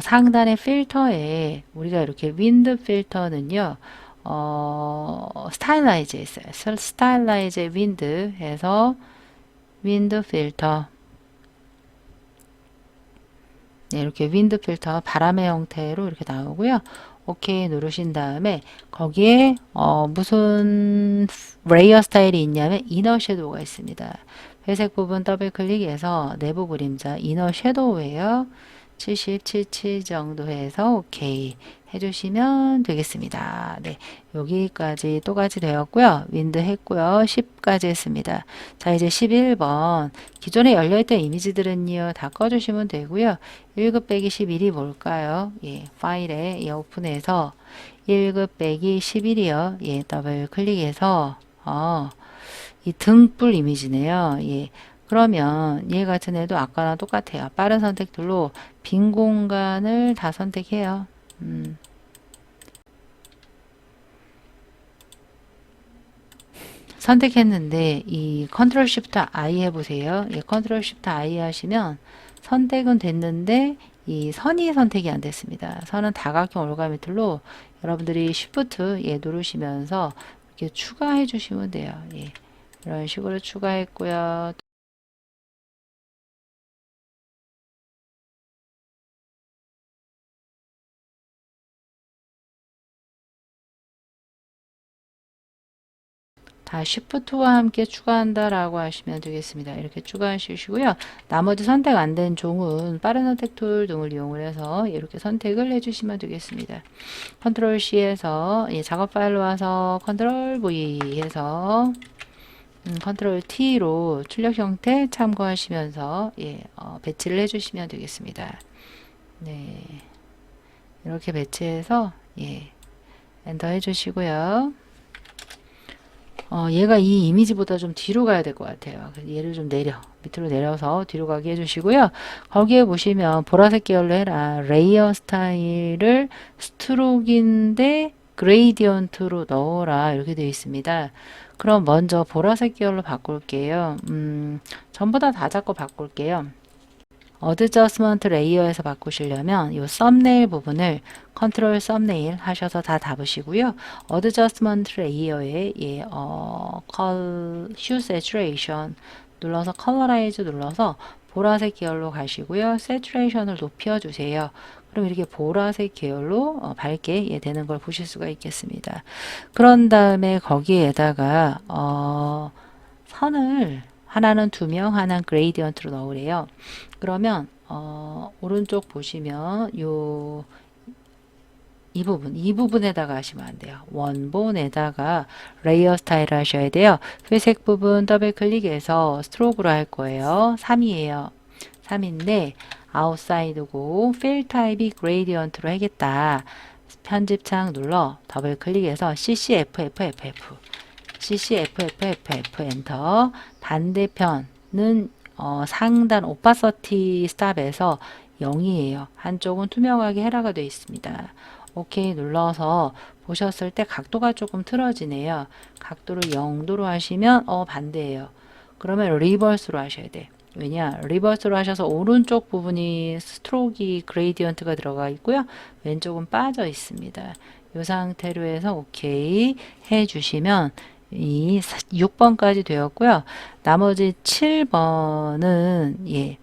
상단의 필터에 우리가 이렇게 윈드 필터는요, 스타일라이즈 했어요. 스타일라이즈 윈드 해서 윈드 필터. 네, 이렇게 윈드 필터 바람의 형태로 이렇게 나오고요. 오케이 누르신 다음에 거기에 무슨 레이어 스타일이 있냐면 이너 섀도우가 있습니다. 회색 부분 더블 클릭해서 내부 그림자 이너 섀도우예요. 77 정도 해서 오케이 해주시면 되겠습니다. 네, 여기까지 또까지 되었고요. 윈드 했고요. 10까지 했습니다. 자, 이제 11번. 기존에 열려있던 이미지들은요, 다 꺼주시면 되고요. 1급 빼기 11이 뭘까요? 예, 파일에 예, 오픈해서 1급 빼기 11이요. 예, 더블 클릭해서 이 등불 이미지네요. 예. 그러면 얘 같은 애도 아까랑 똑같아요. 빠른 선택 툴로 빈 공간을 다 선택해요. 선택했는데 이 컨트롤 쉬프트 I 해보세요. 예, 컨트롤 쉬프트 I 하시면 선택은 됐는데 이 선이 선택이 안 됐습니다. 선은 다각형 올가미 툴로 여러분들이 쉬프트 예, 누르시면서 이렇게 추가해 주시면 돼요. 예, 이런 식으로 추가했고요. 다 Shift와 함께 추가한다라고 하시면 되겠습니다. 이렇게 추가하시고요. 나머지 선택 안 된 종은 빠른 선택 툴 등을 이용을 해서 이렇게 선택을 해주시면 되겠습니다. 컨트롤 C에서 작업 파일로 와서 컨트롤 V 해서 컨트롤 T로 출력 형태 참고하시면서 배치를 해주시면 되겠습니다. 네, 이렇게 배치해서 엔터 해주시고요. 얘가 이 이미지보다 좀 뒤로 가야 될 것 같아요. 그래서 얘를 좀 밑으로 내려서 뒤로 가게 해주시고요. 거기에 보시면 보라색 계열로 해라. 레이어 스타일을 스트로크인데 그레이디언트로 넣어라. 이렇게 되어 있습니다. 그럼 먼저 보라색 계열로 바꿀게요. 전부 다 잡고 바꿀게요. 어드저스먼트 레이어에서 바꾸시려면 이 썸네일 부분을 컨트롤 썸네일 하셔서 다 잡으시고요. 어드저스먼트 레이어에 슈 세츄레이션 눌러서 컬러라이즈 눌러서 보라색 계열로 가시고요. 세츄레이션을 높여주세요. 그럼 이렇게 보라색 계열로 밝게 되는 걸 보실 수가 있겠습니다. 그런 다음에 거기에다가 선을 하나는 투명, 하나는 그레이디언트로 넣으래요. 그러면 오른쪽 보시면 이 부분에다가 하시면 안 돼요. 원본에다가 레이어 스타일을 하셔야 돼요. 회색 부분 더블 클릭해서 스트로크로 할 거예요. 3이에요. 3인데 아웃사이드고 필 타입이 그레이디언트로 하겠다. 편집창 눌러 더블 클릭해서 CCFFFF CCFFFF 엔터. 반대편은 상단 오파서티 스탑에서 0이에요. 한쪽은 투명하게 헤라가 되어 있습니다. 오케이 눌러서 보셨을 때 각도가 조금 틀어지네요. 각도를 0도로 하시면 반대예요. 그러면 리버스로 하셔야 돼. 왜냐? 리버스로 하셔서 오른쪽 부분이 스트로크 그레이디언트가 들어가 있고요. 왼쪽은 빠져 있습니다. 이 상태로 해서 오케이 해주시면 이 6번까지 되었고요. 나머지 7번은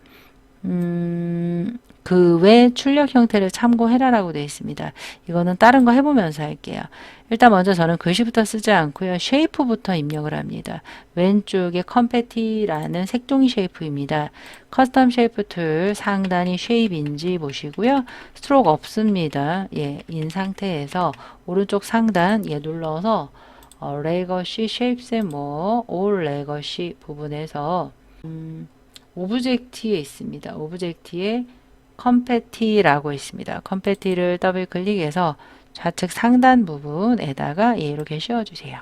그 외 출력 형태를 참고해라라고 되어 있습니다. 이거는 다른 거 해보면서 할게요. 일단 먼저 저는 글씨부터 쓰지 않고요. 쉐이프부터 입력을 합니다. 왼쪽에 컴패티라는 색종이 쉐이프입니다. 커스텀 쉐이프 툴 상단이 쉐입인지 보시고요. 스트로크 없습니다. 인 상태에서 오른쪽 상단 눌러서 레거시 쉐입스 뭐 올 레거시 부분에서 오브젝트에 있습니다. 오브젝트에 컴패티라고 있습니다. 컴패티를 더블 클릭해서 좌측 상단 부분에다가 이렇게 씌워주세요.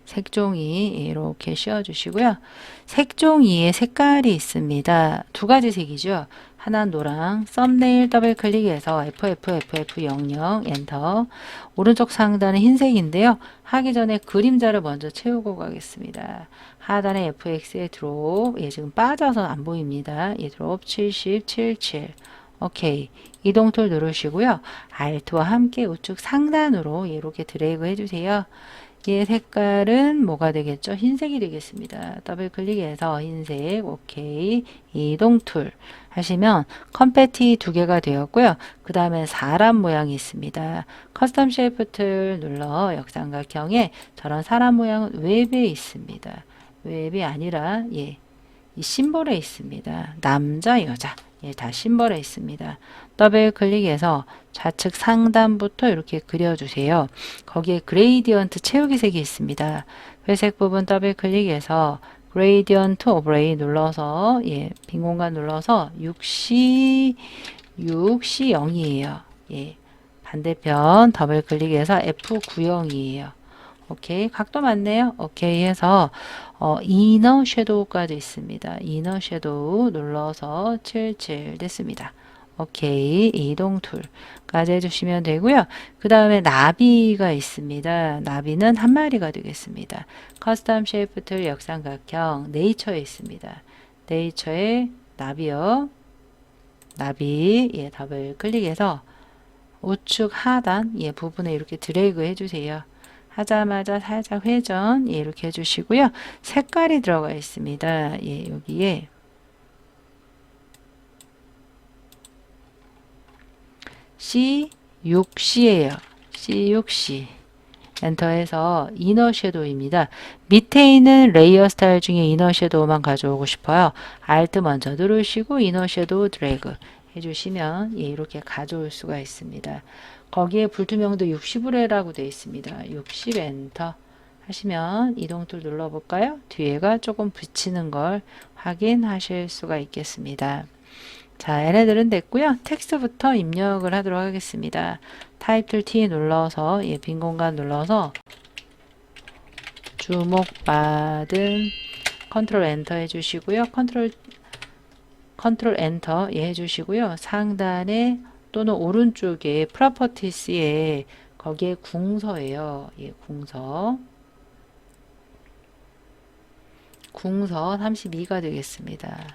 색종이 이렇게 씌워주시고요. 색종이에 색깔이 있습니다. 두 가지 색이죠. 하나는 노랑, 썸네일 더블 클릭해서 FFFF00 엔터. 오른쪽 상단은 흰색인데요. 하기 전에 그림자를 먼저 채우고 가겠습니다. 하단에 FX에 드롭, 지금 빠져서 안 보입니다. 드롭 7077. 오케이. 이동 툴 누르시고요. Alt와 함께 우측 상단으로 이렇게 드래그 해주세요. 얘 색깔은 뭐가 되겠죠? 흰색이 되겠습니다. 더블 클릭해서 흰색, 오케이. 이동 툴 하시면 컴패티 두 개가 되었고요. 그 다음에 사람 모양이 있습니다. 커스텀 쉐이프 툴 눌러 역삼각형에 저런 사람 모양은 웹에 있습니다. 웹이 아니라 이 심볼에 있습니다. 남자, 여자 예, 다 심벌에 있습니다. 더블 클릭해서 좌측 상단부터 이렇게 그려주세요. 거기에 그레이디언트 채우기 색이 있습니다. 회색 부분 더블 클릭해서 그레이디언트 오버레이 눌러서 예, 빈 공간 눌러서 6C 0이에요. 예, 반대편 더블 클릭해서 F90이에요. 오케이, 각도 맞네요. 오케이 해서 이너 섀도우까지 있습니다. 이너 섀도우 눌러서 77 됐습니다. 오케이, 이동 툴까지 해주시면 되고요. 그 다음에 나비가 있습니다. 나비는 한 마리가 되겠습니다. 커스텀 쉐이프 툴 역삼각형 네이처에 있습니다. 네이처에 나비요. 나비 예, 더블 클릭해서 우측 하단 예, 부분에 이렇게 드래그 해주세요. 하자마자 살짝 회전 예, 이렇게 해주시고요. 색깔이 들어가 있습니다. 예, 여기에 C6C예요. C6C 엔터해서 이너 섀도우입니다. 밑에 있는 레이어 스타일 중에 이너 섀도우만 가져오고 싶어요. Alt 먼저 누르시고 이너 섀도우 드래그 해주시면 예, 이렇게 가져올 수가 있습니다. 거기에 불투명도 60으로 해라고 되어 있습니다. 60 엔터 하시면 이동 툴 눌러볼까요? 뒤에가 조금 붙이는 걸 확인하실 수가 있겠습니다. 자, 얘네들은 됐고요. 텍스트부터 입력을 하도록 하겠습니다. 타입 툴 T 눌러서 예, 빈 공간 눌러서 주목받은 컨트롤 엔터 해주시고요. 컨트롤 엔터 예, 해주시고요. 상단에 또는 오른쪽에 프로퍼티스에 거기에 궁서예요. 예, 궁서 32가 되겠습니다.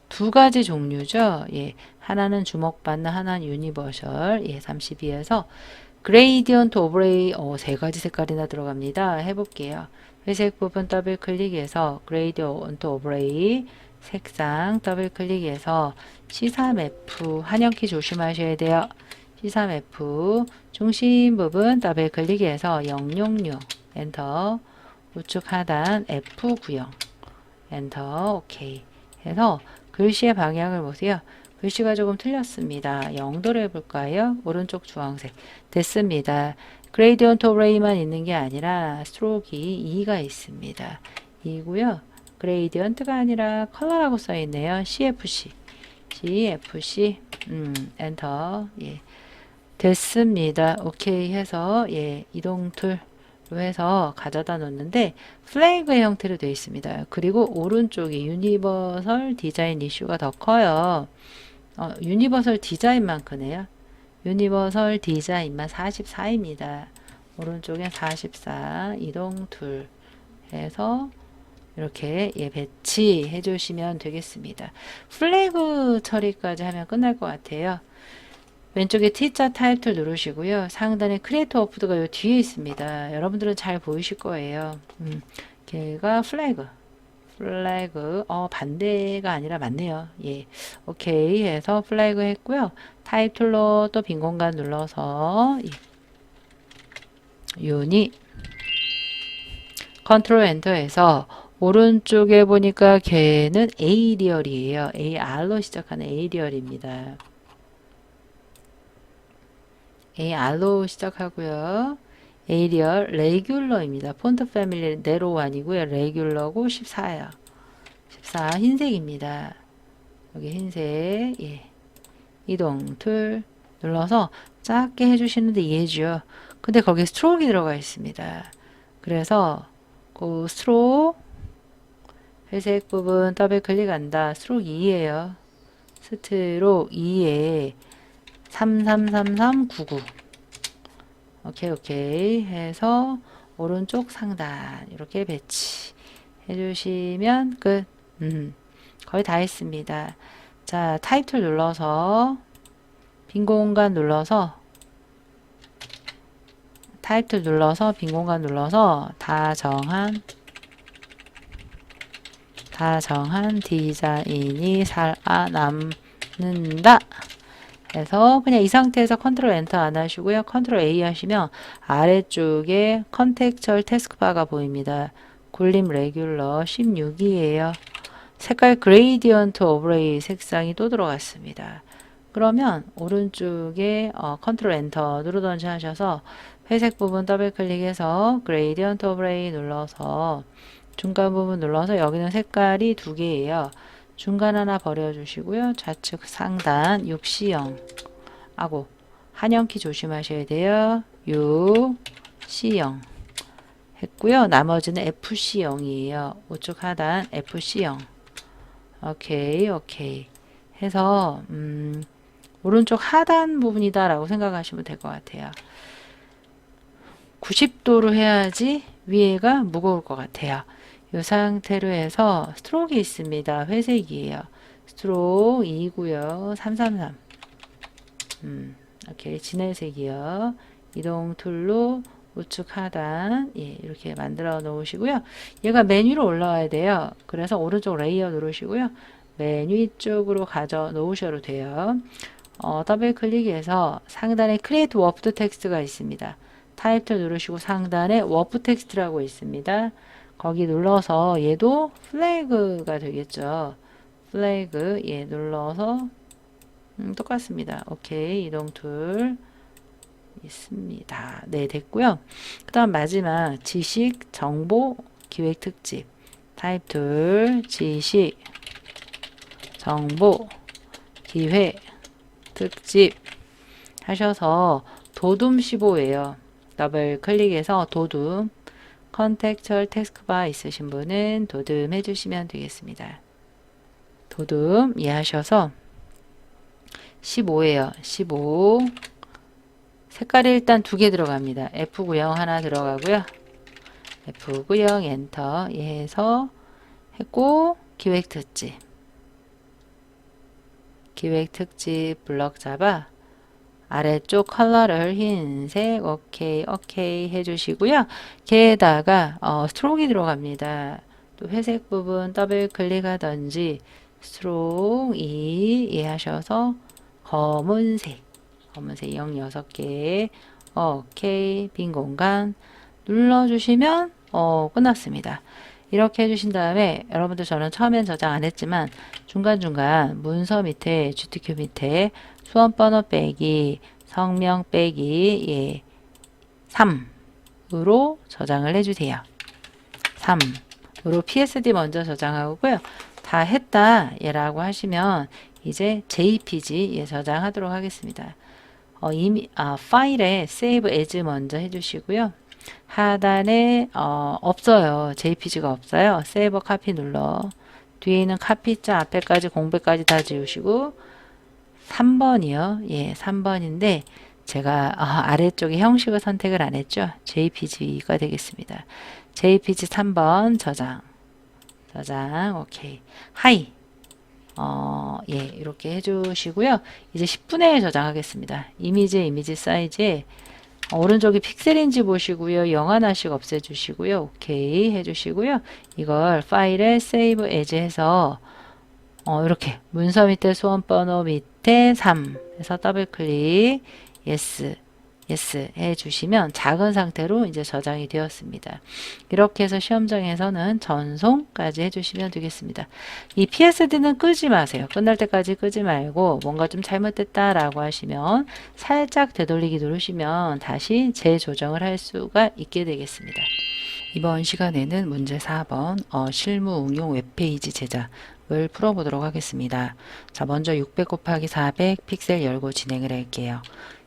두 가지 종류죠. 예, 하나는 주목받는, 하나는 유니버셜. 예, 32에서 그레이디언트 오버레이 세 가지 색깔이나 들어갑니다. 해볼게요. 회색 부분 더블 클릭해서 그레이디언트 오버레이 색상 더블 클릭해서 C3F 한영키 조심하셔야 돼요. C3F 중심 부분 더블 클릭해서 066 엔터 우측 하단 F90 엔터 오케이 해서 글씨의 방향을 보세요. 글씨가 조금 틀렸습니다. 0도로 해볼까요? 오른쪽 주황색 됐습니다. 그레이디언트 오브레이만 있는 게 아니라 스트로크이 2가 있습니다. 2고요. 그레이디언트가 아니라 컬러라고 써있네요. CFC 엔터 예, 됐습니다. 오케이 해서 예, 이동 툴로 해서 가져다 놓는데 플래그 형태로 되어 있습니다. 그리고 오른쪽에 유니버설 디자인 이슈가 더 커요. 유니버설 디자인만 크네요. 유니버설 디자인만 44입니다. 오른쪽에 44 이동 툴 해서 이렇게 예, 배치해 주시면 되겠습니다. 플래그 처리까지 하면 끝날 것 같아요. 왼쪽에 T자 타입 툴 누르시고요. 상단에 크리에이터 워프드가 요 뒤에 있습니다. 여러분들은 잘 보이실 거예요. 걔가 플래그 반대가 아니라 맞네요. 예, 오케이 해서 플래그 했고요. 타입 툴로 또 빈 공간 눌러서 유니 컨트롤 엔터해서 오른쪽에 보니까 걔는 에이리얼이에요. AR로 시작하는 에이리얼입니다. AR로 시작하고요. 에이리얼 레귤러입니다. 폰트 패밀리 네로원이고요. 레귤러고 14예요. 14 흰색입니다. 여기 흰색 예. 이동 툴 눌러서 작게 해주시는데 이해해줘요. 근데 거기에 스트로크가 들어가 있습니다. 그래서 그 스트로크 회색 부분 더블 클릭한다. 스트로크 2예요. 스트로크 2에 333399 오케이 해서 오른쪽 상단 이렇게 배치 해주시면 끝. 거의 다 했습니다. 자, 타입 툴 눌러서 빈 공간 눌러서 타입 툴 눌러서 빈 공간 눌러서 다정한 디자인이 살아남는다 해서 그냥 이 상태에서 컨트롤 엔터 안 하시고요. 컨트롤 A 하시면 아래쪽에 컨텍처얼 태스크바가 보입니다. 굴림 레귤러 16이에요. 색깔 그레이디언트 오브레이 색상이 또 들어갔습니다. 그러면 오른쪽에 컨트롤 엔터 누르던지 하셔서 회색 부분 더블 클릭해서 그레이디언트 오브레이 눌러서 중간 부분 눌러서 여기는 색깔이 두 개예요. 중간 하나 버려주시고요. 좌측 상단 6C형 하고 한영키 조심하셔야 돼요. 6C형 했고요. 나머지는 FC형이에요. 우측 하단 FC형. 오케이, 오케이. 해서 오른쪽 하단 부분이다 라고 생각하시면 될 것 같아요. 90도로 해야지 위에가 무거울 것 같아요. 이 상태로 해서 스트로크 있습니다. 회색이에요. 스트로크 2고요. 333. 오케이. 진회색이요. 이동 툴로 우측 하단 이렇게 만들어 놓으시고요. 얘가 맨 위로 올라와야 돼요. 그래서 오른쪽 레이어 누르시고요. 맨 위쪽으로 가져 놓으셔도 돼요. 더블 클릭해서 상단에 크리에이트 워프 텍스트가 있습니다. 타이틀 누르시고 상단에 워프 텍스트라고 있습니다. 거기 눌러서 얘도 플래그가 되겠죠. 플래그 눌러서 똑같습니다. 오케이. 이동 툴 있습니다. 네, 됐고요. 그 다음 마지막 지식, 정보, 기획 특집 타입 툴, 지식, 정보, 기획 특집 하셔서 도둠 15예요. 더블 클릭해서 도둠 컨텍츄얼 태스크바 있으신 분은 도둠 해주시면 되겠습니다. 도둠 이해하셔서 15예요. 15 색깔이 일단 두 개 들어갑니다. F90 하나 들어가고요. F90 엔터 해서 했고 기획특집 블럭 잡아 아래쪽 컬러를 흰색 오케이 해주시고요. 게다가 스트로크가 들어갑니다. 또 회색 부분 더블 클릭하던지 스트로크 2 하셔서 검은색 6개 오케이 빈 공간 눌러주시면 끝났습니다. 이렇게 해주신 다음에 여러분들 저는 처음엔 저장 안 했지만 중간중간 문서 밑에 GTQ 밑에 수험번호 빼기 성명 빼기 3으로 저장을 해주세요. 3으로 PSD 먼저 저장하고요. 다 했다 얘라고 하시면 이제 JPG 저장하도록 하겠습니다. 파일에 Save As 먼저 해주시고요. 하단에 없어요. JPG가 없어요. 세이버 카피 눌러 뒤에 있는 카피자 앞에까지 공백까지 다 지우시고 3번이요. 3번인데 제가 아래쪽에 형식을 선택을 안 했죠. JPG가 되겠습니다. JPG 3번 저장 오케이 하이 이렇게 해주시고요. 이제 10분의 1 저장하겠습니다. 이미지 사이즈에 오른쪽이 픽셀인지 보시고요. 영 하나씩 없애주시고요. 오케이 해주시고요. 이걸 파일에 Save As 해서 이렇게 문서 밑에 수험번호 밑에 3 해서 더블 클릭 Yes 해주시면 작은 상태로 이제 저장이 되었습니다. 이렇게 해서 시험장에서는 전송까지 해주시면 되겠습니다. 이 PSD는 끄지 마세요. 끝날 때까지 끄지 말고 뭔가 좀 잘못됐다라고 하시면 살짝 되돌리기 누르시면 다시 재조정을 할 수가 있게 되겠습니다. 이번 시간에는 문제 4번 실무 응용 웹페이지 제작을 풀어보도록 하겠습니다. 자, 먼저 600 곱하기 400 픽셀 열고 진행을 할게요.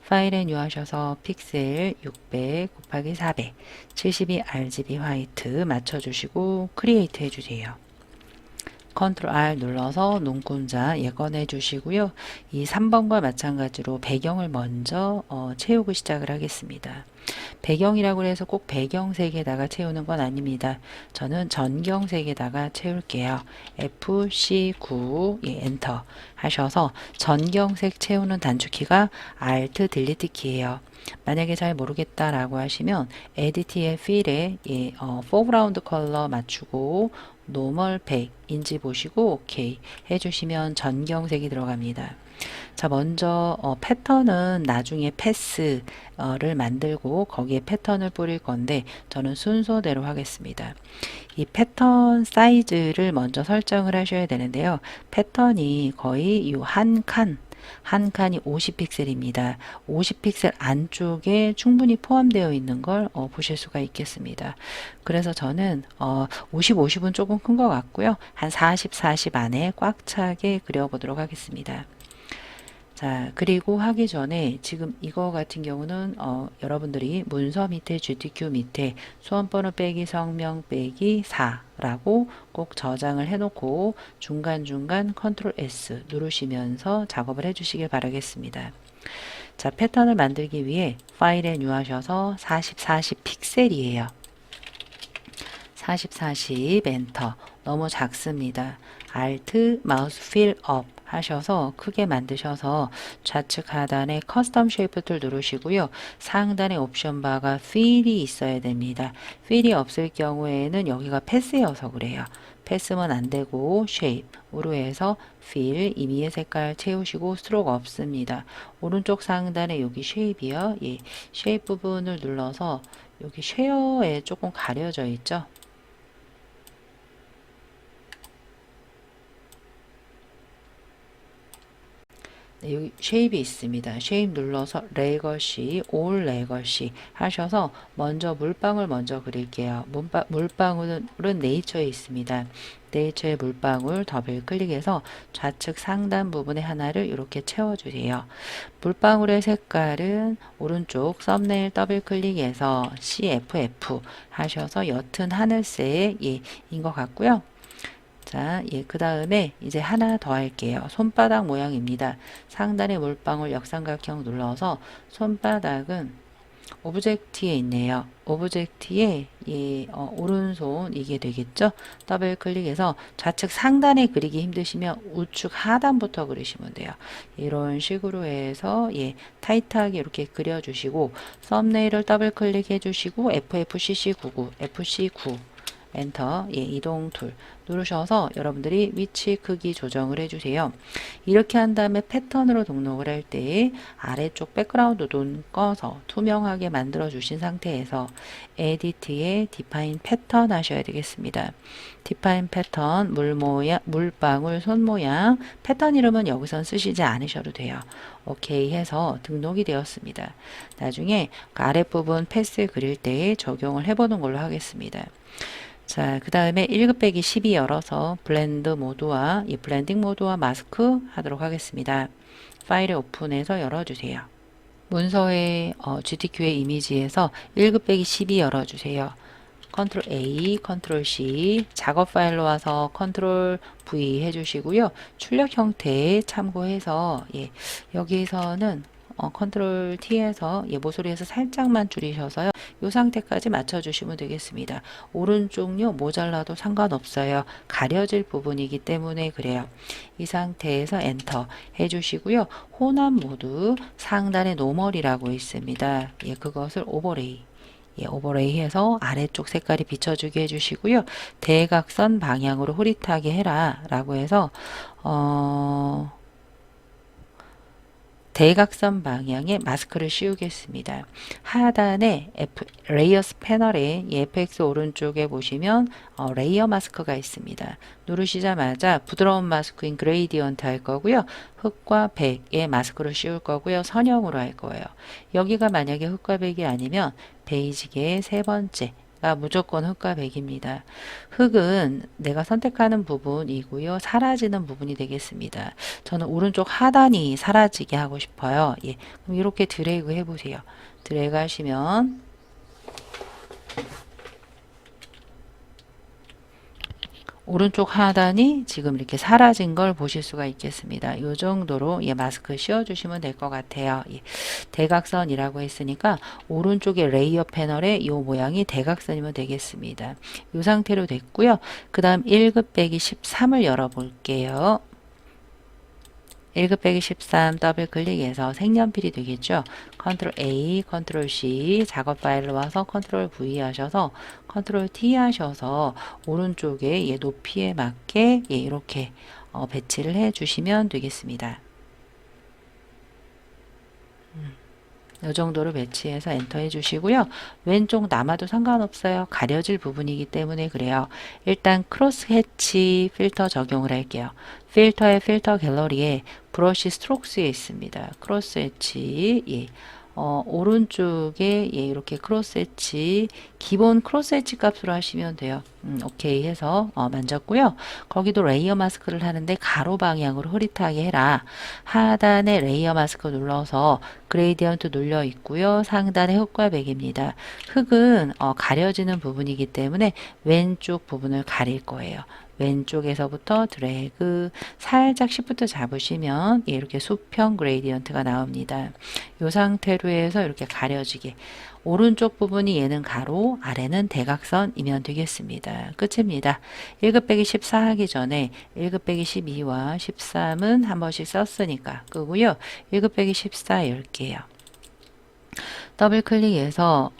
파일에 뉴하셔서 픽셀 600 곱하기 400 72 RGB 화이트 맞춰주시고 크리에이트 해주세요. 컨트롤 R 눌러서 눈금자 꺼내 주시고요. 이 3번과 마찬가지로 배경을 먼저 채우고 시작을 하겠습니다. 배경이라고 해서 꼭 배경색에다가 채우는 건 아닙니다. 저는 전경색에다가 채울게요. FC9 엔터 하셔서 전경색 채우는 단축키가 Alt 딜리트 키예요. 만약에 잘 모르겠다라고 하시면 에디트의 필에 포그라운드 컬러 맞추고 노멀 100인지 보시고 오케이 해주시면 전경색이 들어갑니다. 자, 먼저 패턴은 나중에 패스를 만들고 거기에 패턴을 뿌릴 건데 저는 순서대로 하겠습니다. 이 패턴 사이즈를 먼저 설정을 하셔야 되는데요. 패턴이 거의 이 한 칸이 50픽셀입니다. 50픽셀 안쪽에 충분히 포함되어 있는 걸 보실 수가 있겠습니다. 그래서 저는 50은 조금 큰 것 같고요. 한 40 안에 꽉 차게 그려보도록 하겠습니다. 자, 그리고 하기 전에 지금 이거 같은 경우는 여러분들이 문서 밑에 GTQ 밑에 수험번호 빼기 성명 빼기 4라고 꼭 저장을 해놓고 중간중간 컨트롤 S 누르시면서 작업을 해주시길 바라겠습니다. 자, 패턴을 만들기 위해 파일에 뉴하셔서 40 픽셀이에요. 40 엔터. 너무 작습니다. Alt 마우스 필 업 하셔서 크게 만드셔서 좌측 하단에 커스텀 쉐이프 툴 누르시고요. 상단에 옵션 바가 필이 있어야 됩니다. 필이 없을 경우에는 여기가 패스여서 그래요. 패스면 안 되고 쉐입으로 해서 필 임의의 색깔 채우시고 스트로크 없습니다. 오른쪽 상단에 여기 쉐입이요. 예, 쉐입 부분을 눌러서 여기 쉐어에 조금 가려져 있죠. 네, 여기 쉐입이 있습니다. 쉐입 눌러서 레거시, 올 레거시 하셔서 먼저 물방울 먼저 그릴게요. 물방울은 네이처에 있습니다. 네이처의 물방울 더블 클릭해서 좌측 상단 부분에 하나를 이렇게 채워주세요. 물방울의 색깔은 오른쪽 썸네일 더블 클릭해서 CFF 하셔서 옅은 하늘색인 것 같고요. 자, 예, 그 다음에 이제 하나 더 할게요. 손바닥 모양입니다. 상단의 물방울 역삼각형 눌러서 손바닥은 오브젝트에 있네요. 오브젝트에 예, 오른손 이게 되겠죠? 더블 클릭해서 좌측 상단에 그리기 힘드시면 우측 하단부터 그리시면 돼요. 이런 식으로 해서 예, 타이트하게 이렇게 그려주시고 썸네일을 더블 클릭해 주시고 FFCC99, FC9 엔터, 예, 이동 툴 누르셔서 여러분들이 위치 크기 조정을 해주세요. 이렇게 한 다음에 패턴으로 등록을 할 때 아래쪽 백그라운드 눈 꺼서 투명하게 만들어 주신 상태에서 에디트에 디파인 패턴 하셔야 되겠습니다. 디파인 패턴, 물방울, 손 모양, 패턴 이름은 여기선 쓰시지 않으셔도 돼요. 오케이 해서 등록이 되었습니다. 나중에 그 아랫부분 패스 그릴 때 적용을 해보는 걸로 하겠습니다. 자, 그 다음에 1급 빼기 12 열어서 블렌드 모드와 이 블렌딩 모드와 마스크 하도록 하겠습니다. 파일을 오픈해서 열어주세요. 문서의 GTQ의 이미지에서 1급 빼기 12 열어주세요. 컨트롤 A, 컨트롤 C, 작업 파일로 와서 컨트롤 V 해주시고요. 출력 형태 참고해서 예, 여기서는 컨트롤 T에서 예, 모서리에서 살짝만 줄이셔서요. 이 상태까지 맞춰주시면 되겠습니다. 오른쪽요 모자라도 상관없어요. 가려질 부분이기 때문에 그래요. 이 상태에서 엔터 해주시고요. 혼합 모드 상단에 노멀이라고 있습니다. 예, 그것을 오버레이. 예, 오버레이 해서 아래쪽 색깔이 비춰주게 해주시고요. 대각선 방향으로 흐릿하게 해라 라고 해서 대각선 방향에 마스크를 씌우겠습니다. 하단에 레이어스 패널에 FX 오른쪽에 보시면 레이어 마스크가 있습니다. 누르시자마자 부드러운 마스크인 그레이디언트 할 거고요. 흑과 백에 마스크를 씌울 거고요. 선형으로 할 거예요. 여기가 만약에 흑과 백이 아니면 베이직의 세 번째 무조건 흑과 백입니다. 흑은 내가 선택하는 부분이고요. 사라지는 부분이 되겠습니다. 저는 오른쪽 하단이 사라지게 하고 싶어요. 예, 그럼 이렇게 드래그 해보세요. 드래그 하시면 오른쪽 하단이 지금 이렇게 사라진 걸 보실 수가 있겠습니다. 이 정도로 예, 마스크 씌워주시면 될 것 같아요. 예, 대각선이라고 했으니까 오른쪽에 레이어 패널에 이 모양이 대각선이면 되겠습니다. 이 상태로 됐고요. 그 다음 1급 빼기 13을 열어볼게요. 1급 빼기 13 더블 클릭해서 색연필이 되겠죠. 컨트롤 A, 컨트롤 C 작업 파일로 와서 컨트롤 V 하셔서 컨트롤 T 하셔서 오른쪽에 얘 높이에 맞게 예, 이렇게 배치를 해 주시면 되겠습니다. 이 정도로 배치해서 엔터 해주시고요. 왼쪽 남아도 상관없어요. 가려질 부분이기 때문에 그래요. 일단 크로스 해치 필터 적용을 할게요. 필터의 필터 갤러리에 브러쉬 스트록스에 있습니다. 크로스 해치, 예. 오른쪽에 예, 이렇게 크로스 엣지 기본 크로스 엣지 값으로 하시면 돼요. 오케이 해서 만졌고요. 거기도 레이어 마스크를 하는데 가로 방향으로 흐릿하게 해라. 하단에 레이어 마스크 눌러서 그레이디언트 눌려 있고요. 상단에 흙과 백입니다. 흙은 가려지는 부분이기 때문에 왼쪽 부분을 가릴 거예요. 왼쪽에서부터 드래그 살짝 시프트 잡으시면 이렇게 수평 그레이디언트가 나옵니다. 이 상태로 해서 이렇게 가려지게 오른쪽 부분이 얘는 가로 아래는 대각선이면 되겠습니다. 끝입니다. 1급 빼기 14 하기 전에 1급 빼기 12와 13은 한 번씩 썼으니까 끄고요. 1급 빼기 14 열게요. 더블 클릭해서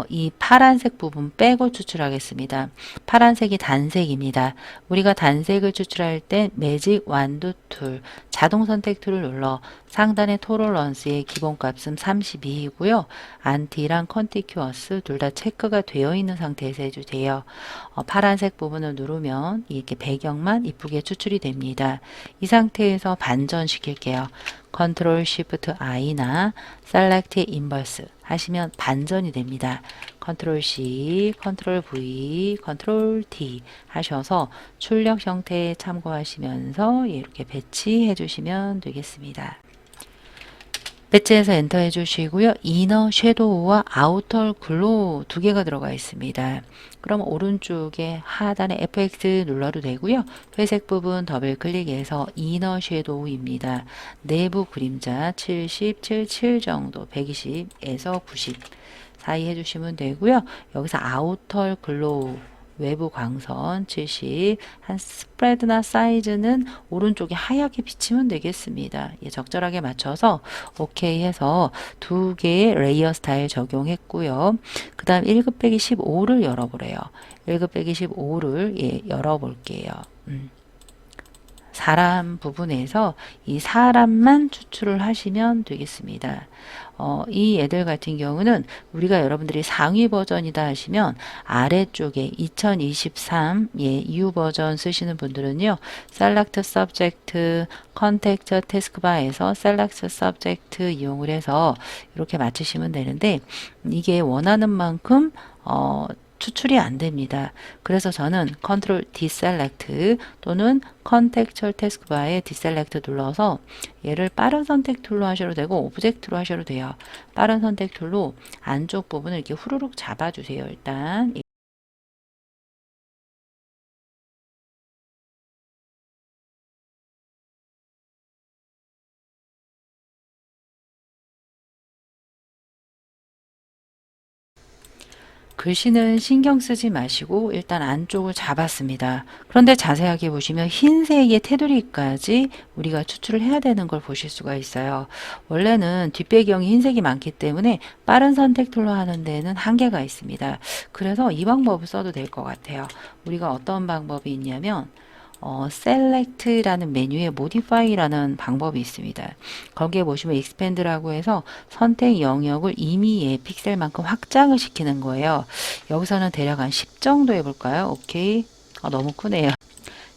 이 파란색 부분 빼고 추출하겠습니다. 파란색이 단색입니다. 우리가 단색을 추출할 때 매직 완두 툴, 자동 선택 툴을 눌러 상단의 토러런스의 기본값은 32이고요. 안티랑 컨티큐어스 둘 다 체크가 되어 있는 상태에서 해주세요. 파란색 부분을 누르면 이렇게 배경만 이쁘게 추출이 됩니다. 이 상태에서 반전시킬게요. 컨트롤 쉬프트 I나 셀렉트 인버스 하시면 반전이 됩니다. 컨트롤 C, 컨트롤 V, 컨트롤 D 하셔서 출력 형태에 참고하시면서 이렇게 배치해 주시면 되겠습니다. 배치해서 엔터 해주시고요. 이너 섀도우와 아우터 글로우 두 개가 들어가 있습니다. 그럼 오른쪽에 하단에 FX 눌러도 되고요. 회색 부분 더블 클릭해서 이너 섀도우입니다. 내부 그림자 70, 77 정도 120에서 90 사이 해주시면 되고요. 여기서 아우터 글로우 외부 광선 70, 한 스프레드나 사이즈는 오른쪽에 하얗게 비치면 되겠습니다. 예, 적절하게 맞춰서 오케이 해서 두 개의 레이어 스타일 적용했고요. 그 다음 1급 빼기 15를 열어보래요. 1급 빼기 15를 예, 열어볼게요. 사람 부분에서 이 사람만 추출을 하시면 되겠습니다. 이 애들 같은 경우는 우리가 여러분들이 상위 버전이다 하시면 아래쪽에 2023 예, EU 버전 쓰시는 분들은요. Select Subject, Context Taskbar에서 Select Subject 이용을 해서 이렇게 맞추시면 되는데 이게 원하는 만큼 추출이 안 됩니다. 그래서 저는 컨트롤 디셀렉트 또는 컨텍스처 태스크바에 디셀렉트 눌러서 얘를 빠른 선택 툴로 하셔도 되고 오브젝트로 하셔도 돼요. 빠른 선택 툴로 안쪽 부분을 이렇게 후루룩 잡아주세요. 일단 글씨는 신경 쓰지 마시고 일단 안쪽을 잡았습니다. 그런데 자세하게 보시면 흰색의 테두리까지 우리가 추출을 해야 되는 걸 보실 수가 있어요. 원래는 뒷배경이 흰색이 많기 때문에 빠른 선택 툴로 하는 데는 한계가 있습니다. 그래서 이 방법을 써도 될 것 같아요. 우리가 어떤 방법이 있냐면 Select라는 메뉴에 Modify라는 방법이 있습니다. 거기에 보시면 Expand라고 해서 선택 영역을 임의의 픽셀만큼 확장을 시키는 거예요. 여기서는 대략 한 10 정도 해볼까요? 오케이. 너무 크네요.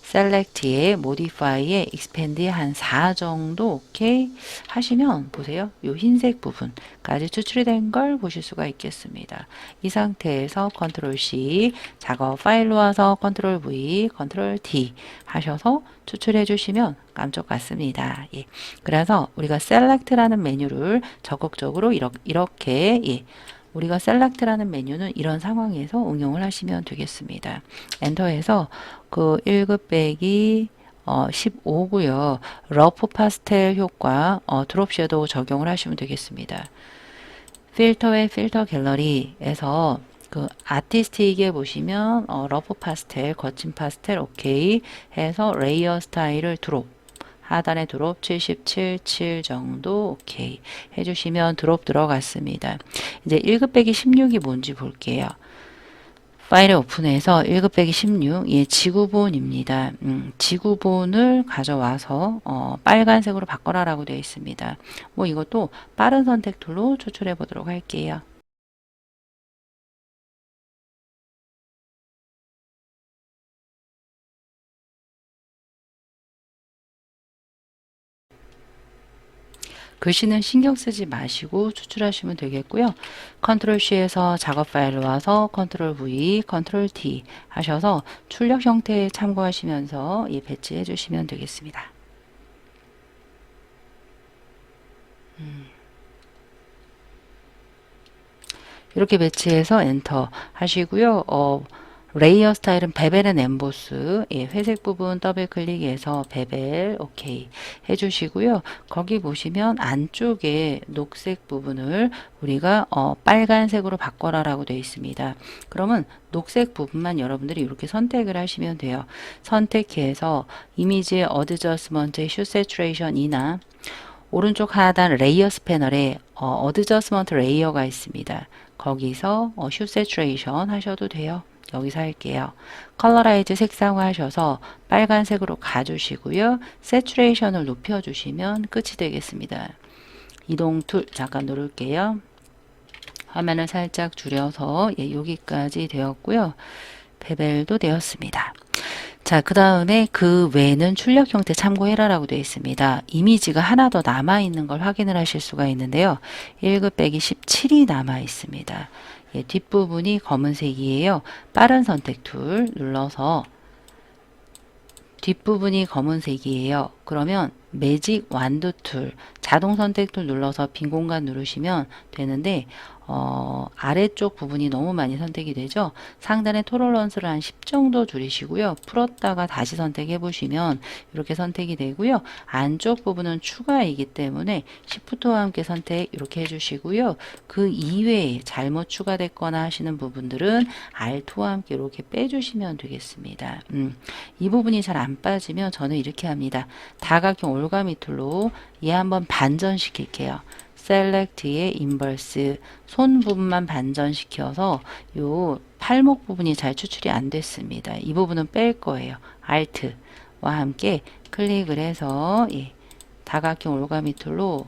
Select에 Modify에 Expand에 한 4 정도 오케이 하시면 보세요. 이 흰색 부분까지 추출이 된 걸 보실 수가 있겠습니다. 이 상태에서 Ctrl C 작업 파일로 와서 Ctrl V, Ctrl D 하셔서 추출해 주시면 깜짝 같습니다. 예. 그래서 우리가 Select라는 메뉴를 적극적으로 이렇게 예. 우리가 셀렉트라는 메뉴는 이런 상황에서 응용을 하시면 되겠습니다. 엔터해서 그 1급 빼기 15고요. 러프 파스텔 효과 드롭 섀도우 적용을 하시면 되겠습니다. 필터의 필터 갤러리에서 그 아티스틱에 보시면 러프 파스텔, 거친 파스텔 오케이 해서 레이어 스타일을 드롭 하단에 드롭 77, 7 정도 오케이 해주시면 드롭 들어갔습니다. 이제 1급 빼기 16이 뭔지 볼게요. 파일을 오픈해서 1급 빼기 16, 예, 지구본입니다. 지구본을 가져와서 빨간색으로 바꿔라라고 되어 있습니다. 뭐 이것도 빠른 선택 툴로 추출해 보도록 할게요. 글씨는 신경 쓰지 마시고 추출하시면 되겠고요. 컨트롤 C에서 작업 파일로 와서 컨트롤 V, 컨트롤 T 하셔서 출력 형태에 참고하시면서 배치해 주시면 되겠습니다. 이렇게 배치해서 엔터 하시고요. 레이어 스타일은 베벨 앤 엠보스, 예, 회색 부분 더블 클릭해서 베벨 오케이 해주시고요. 거기 보시면 안쪽에 녹색 부분을 우리가 빨간색으로 바꿔라 라고 되어 있습니다. 그러면 녹색 부분만 여러분들이 이렇게 선택을 하시면 돼요. 선택해서 이미지의 어드저스먼트, 슈 세츄레이션이나 오른쪽 하단 레이어스 패널에 어드저스먼트 레이어가 있습니다. 거기서 슈 세츄레이션 하셔도 돼요. 여기서 할게요. 컬러라이즈 색상화 하셔서 빨간색으로 가주시고요. 세츄레이션을 높여주시면 끝이 되겠습니다. 이동 툴 잠깐 누를게요. 화면을 살짝 줄여서 여기까지 되었고요. 베벨도 되었습니다. 자, 그 다음에 그 외에는 출력 형태 참고해라 라고 되어 있습니다. 이미지가 하나 더 남아있는 걸 확인을 하실 수가 있는데요. 1급 빼기 17이 남아 있습니다. 예, 뒷부분이 검은색이에요. 빠른 선택 툴 눌러서 뒷부분이 검은색이에요. 그러면 매직 완두 툴, 자동 선택 툴 눌러서 빈 공간 누르시면 되는데 아래쪽 부분이 너무 많이 선택이 되죠. 상단에 토러런스를 한 10 정도 줄이시고요. 풀었다가 다시 선택해 보시면 이렇게 선택이 되고요. 안쪽 부분은 추가이기 때문에 Shift와 함께 선택 이렇게 해주시고요. 그 이외에 잘못 추가됐거나 하시는 부분들은 Alt와 함께 이렇게 빼주시면 되겠습니다. 이 부분이 잘 안 빠지면 저는 이렇게 합니다. 다각형 올가미 툴로 얘 한번 반전시킬게요. 셀렉트의 인버스 손 부분만 반전시켜서 요 팔목 부분이 잘 추출이 안 됐습니다. 이 부분은 뺄 거예요. Alt와 함께 클릭을 해서 다각형 올가미 툴로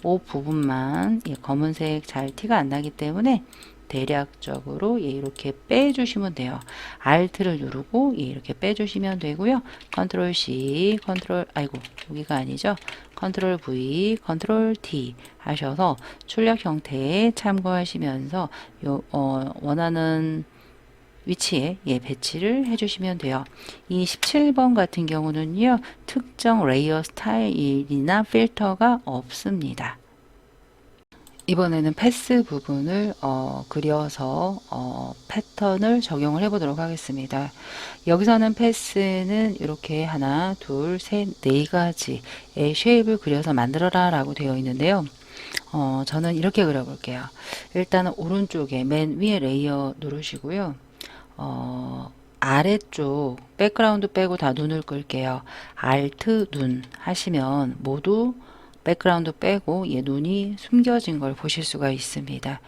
이 부분만 검은색 잘 티가 안 나기 때문에 대략적으로 이렇게 빼주시면 돼요. Alt를 누르고 이렇게 빼주시면 되고요. 컨트롤 C, 여기가 아니죠. 컨트롤 V, 컨트롤 T 하셔서 출력 형태에 참고하시면서 원하는 위치에 배치를 해주시면 돼요. 이 17번 같은 경우는요. 특정 레이어 스타일이나 필터가 없습니다. 이번에는 패스 부분을 그려서 패턴을 적용을 해 보도록 하겠습니다. 여기서는 패스는 이렇게 하나, 둘, 셋, 네 가지의 쉐입을 그려서 만들어라 라고 되어 있는데요. 저는 이렇게 그려 볼게요. 일단은 오른쪽에 맨 위에 레이어 누르시고요. 아래쪽 백그라운드 빼고 다 눈을 끌게요. Alt 눈 하시면 모두 백그라운드 빼고 눈이 숨겨진 걸 보실 수가 있습니다.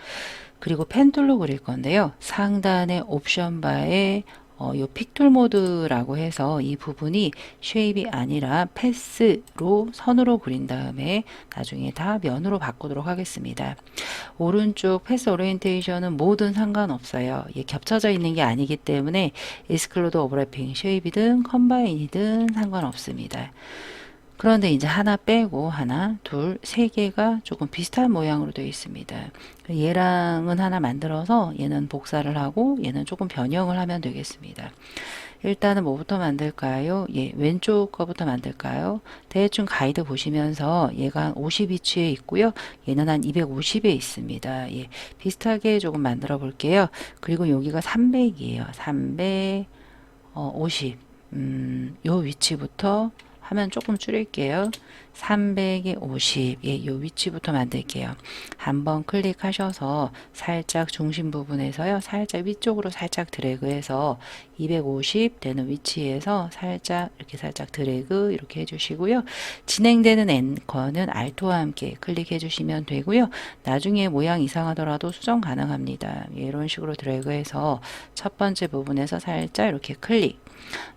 그리고 펜툴로 그릴 건데요. 상단의 옵션 바에 요 픽툴 모드라고 해서 이 부분이 쉐입이 아니라 패스로 선으로 그린 다음에 나중에 다 면으로 바꾸도록 하겠습니다. 오른쪽 패스 오리엔테이션은 뭐든 상관없어요. 겹쳐져 있는 게 아니기 때문에 익스클루드 오버래핑 쉐입이든 컴바인이든 상관없습니다. 그런데 이제 하나 빼고 하나, 둘, 세 개가 조금 비슷한 모양으로 되어 있습니다. 얘랑은 하나 만들어서 얘는 복사를 하고 얘는 조금 변형을 하면 되겠습니다. 일단은 뭐부터 만들까요? 왼쪽 거부터 만들까요? 대충 가이드 보시면서 얘가 한 50위치에 있고요. 얘는 한 250에 있습니다. 비슷하게 조금 만들어 볼게요. 그리고 여기가 300이에요. 300, 50. 요 위치부터 하면 조금 줄일게요. 300에 50, 예, 요 위치부터 만들게요. 한번 클릭하셔서 살짝 중심 부분에서요, 살짝 위쪽으로 살짝 드래그해서 250 되는 위치에서 살짝 이렇게 살짝 드래그 이렇게 해주시고요. 진행되는 앵커는 Alt와 함께 클릭해 주시면 되고요. 나중에 모양 이상하더라도 수정 가능합니다. 예, 이런 식으로 드래그해서 첫 번째 부분에서 살짝 이렇게 클릭.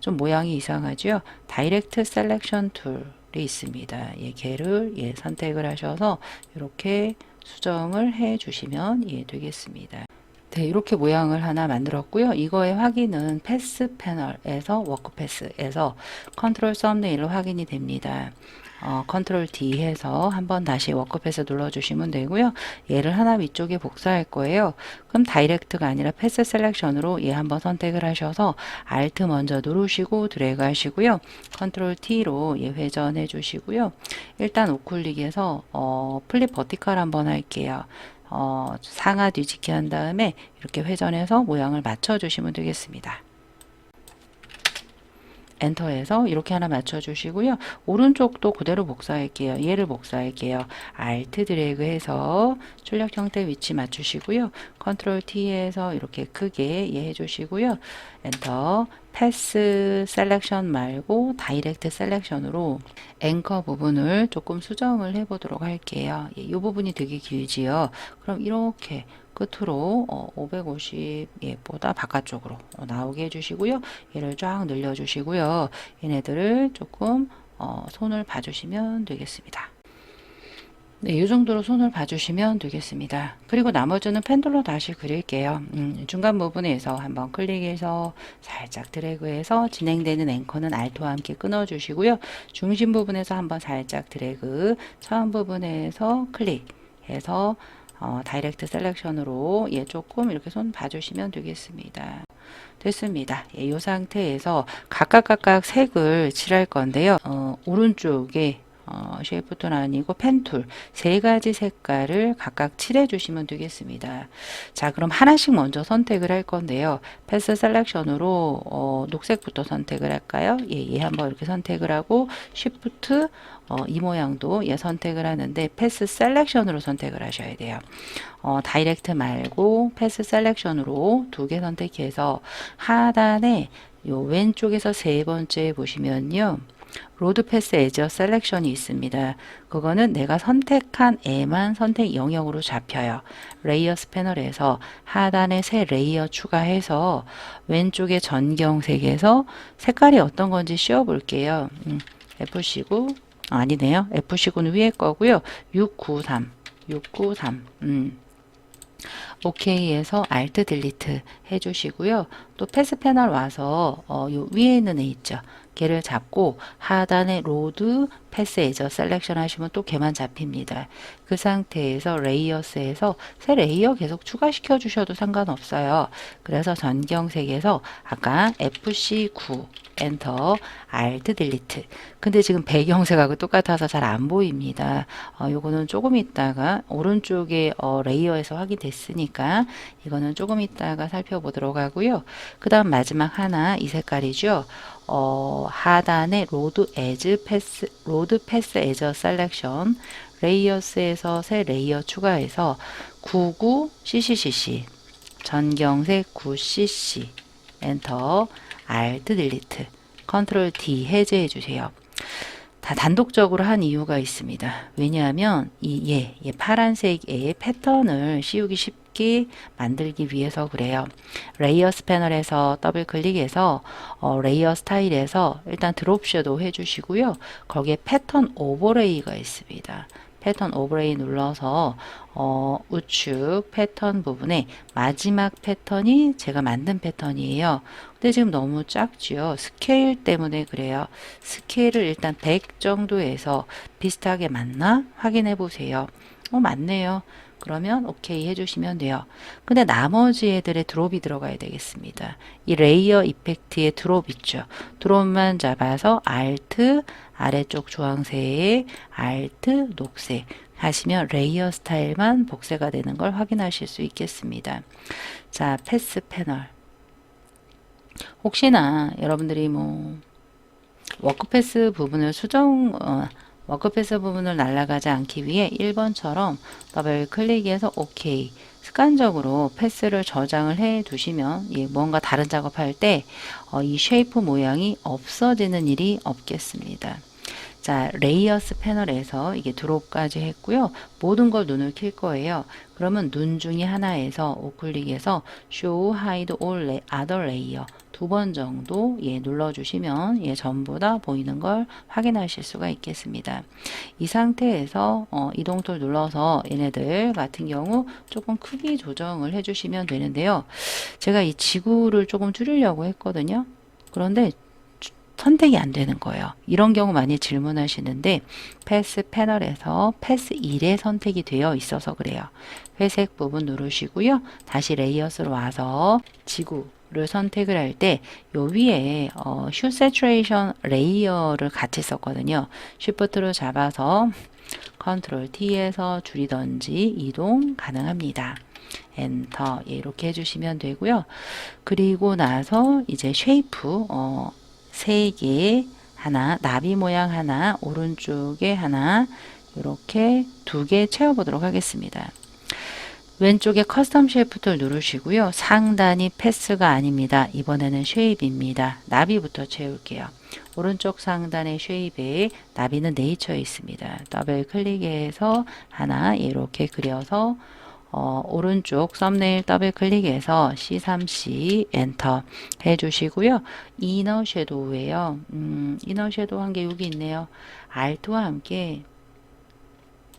좀 모양이 이상하죠? 다이렉트 셀렉션 툴이 있습니다. 예, 걔를 예, 선택을 하셔서 이렇게 수정을 해 주시면 예, 되겠습니다. 네, 이렇게 모양을 하나 만들었고요. 이거의 확인은 패스 패널에서 워크 패스에서 컨트롤 썸네일로 확인이 됩니다. 컨트롤 D 해서 한번 다시 워크 패스 눌러주시면 되고요. 얘를 하나 위쪽에 복사할 거예요. 그럼 다이렉트가 아니라 패스 셀렉션으로 얘 한번 선택을 하셔서 Alt 먼저 누르시고 드래그 하시고요. 컨트롤 T로 얘 회전해 주시고요. 일단 우클릭해서 플립 버티컬 한번 할게요. 상하 뒤집기 한 다음에 이렇게 회전해서 모양을 맞춰주시면 되겠습니다. 엔터해서 이렇게 하나 맞춰주시고요. 오른쪽도 그대로 복사할게요. 얘를 복사할게요. Alt 드래그 해서 출력 형태 위치 맞추시고요. 컨트롤 T에서 이렇게 크게 예 해주시고요. 엔터. 패스 셀렉션 말고 다이렉트 셀렉션으로 앵커 부분을 조금 수정을 해 보도록 할게요. 이 부분이 되게 길지요. 그럼 이렇게 끝으로 550보다 바깥쪽으로 나오게 해주시고요. 얘를 쫙 늘려주시고요. 얘네들을 조금 손을 봐주시면 되겠습니다. 네, 이 정도로 손을 봐주시면 되겠습니다. 그리고 나머지는 펜들로 다시 그릴게요. 중간 부분에서 한번 클릭해서 살짝 드래그해서 진행되는 앵커는 Alt와 함께 끊어주시고요. 중심 부분에서 한번 살짝 드래그, 처음 부분에서 클릭해서 다이렉트 셀렉션으로 얘 조금 이렇게 손 봐주시면 되겠습니다. 됐습니다. 예, 이 상태에서 각각 색을 칠할 건데요. 오른쪽에 쉐이프톤 아니고 펜툴 세 가지 색깔을 각각 칠해 주시면 되겠습니다. 자, 그럼 하나씩 먼저 선택을 할 건데요. 패스 셀렉션으로 녹색부터 선택을 할까요? 예, 얘 한번 이렇게 선택을 하고 쉬프트 이 모양도 얘 선택을 하는데 패스 셀렉션으로 선택을 하셔야 돼요. 다이렉트 말고 패스 셀렉션으로 두 개 선택해서 하단에 요 왼쪽에서 세 번째 보시면요. 로드 패스 에저 셀렉션이 있습니다. 그거는 내가 선택한 애만 선택 영역으로 잡혀요. 레이어스 패널에서 하단에 새 레이어 추가해서 왼쪽에 전경색에서 색깔이 어떤 건지 씌워 볼게요. F19 아니네요. F19는 위에 거고요. 693 OK에서 Alt 딜리트 해주시고요. 또 패스 패널 와서 요 위에 있는 애 있죠. 걔를 잡고 하단에 로드 패스 에저 셀렉션 하시면 또 걔만 잡힙니다. 그 상태에서 레이어스에서 새 레이어 계속 추가시켜 주셔도 상관없어요. 그래서 전경색에서 아까 FC9 엔터 Alt 딜리트. 근데 지금 배경색하고 똑같아서 잘 안 보입니다. 요거는 조금 있다가 오른쪽에 레이어에서 확인됐으니까 이거는 조금 있다가 살펴보도록 하고요. 그 다음 마지막 하나 이 색깔이죠. 하단에 로드 패스 에저 셀렉션 레이어스에서 새 레이어 추가해서 99CCCC 전경색 9cc 엔터 Alt 딜리트 컨트롤 D 해제해 주세요. 다 단독적으로 한 이유가 있습니다. 왜냐하면 얘 파란색의 패턴을 씌우기 쉽게 만들기 위해서 그래요. 레이어스 패널에서 더블 클릭해서 레이어 스타일에서 일단 드롭 섀도우 해주시고요. 거기에 패턴 오버레이가 있습니다. 패턴 오버레이 눌러서 우측 패턴 부분에 마지막 패턴이 제가 만든 패턴이에요. 근데 지금 너무 작지요. 스케일 때문에 그래요. 스케일을 일단 100 정도에서 비슷하게 맞나 확인해 보세요. 맞네요. 그러면 오케이 해주시면 돼요. 근데 나머지 애들의 드롭이 들어가야 되겠습니다. 이 레이어 이펙트의 드롭 있죠. 드롭만 잡아서 Alt 아래쪽 주황색, Alt 녹색 하시면 레이어 스타일만 복사가 되는 걸 확인하실 수 있겠습니다. 자, 패스 패널. 혹시나 여러분들이 워크패스 부분을 워크패스 부분을 날아가지 않기 위해 1번처럼 더블 클릭해서 OK. 습관적으로 패스를 저장을 해 두시면 뭔가 다른 작업할 때 이 쉐이프 모양이 없어지는 일이 없겠습니다. 자, 레이어스 패널에서 이게 드롭까지 했고요. 모든 걸 눈을 킬 거예요. 그러면 눈 중에 하나에서 우클릭해서 Show Hide All Other Layer 두 번 정도 눌러주시면 전부 다 보이는 걸 확인하실 수가 있겠습니다. 이 상태에서 이동 툴 눌러서 얘네들 같은 경우 조금 크기 조정을 해주시면 되는데요. 제가 이 지구를 조금 줄이려고 했거든요. 그런데 선택이 안 되는 거예요. 이런 경우 많이 질문하시는데 패스 패널에서 패스 1에 선택이 되어 있어서 그래요. 회색 부분 누르시고요. 다시 레이어스로 와서 지구를 선택을 할 때 요 위에 Hue Saturation 레이어를 같이 썼거든요. Shift로 잡아서 컨트롤 T에서 줄이던지 이동 가능합니다. 엔터 이렇게 해주시면 되고요. 그리고 나서 이제 쉐이프 3개 하나, 나비 모양 하나, 오른쪽에 하나, 이렇게 2개 채워보도록 하겠습니다. 왼쪽에 커스텀 쉐이프를 누르시고요. 상단이 패스가 아닙니다. 이번에는 쉐입입니다. 나비부터 채울게요. 오른쪽 상단의 쉐입에 나비는 네이처에 있습니다. 더블 클릭해서 하나 이렇게 그려서 오른쪽 썸네일 더블 클릭해서 C3C 엔터 해주시고요. 이너 섀도우예요. 이너 섀도우 한 개 여기 있네요. Alt와 함께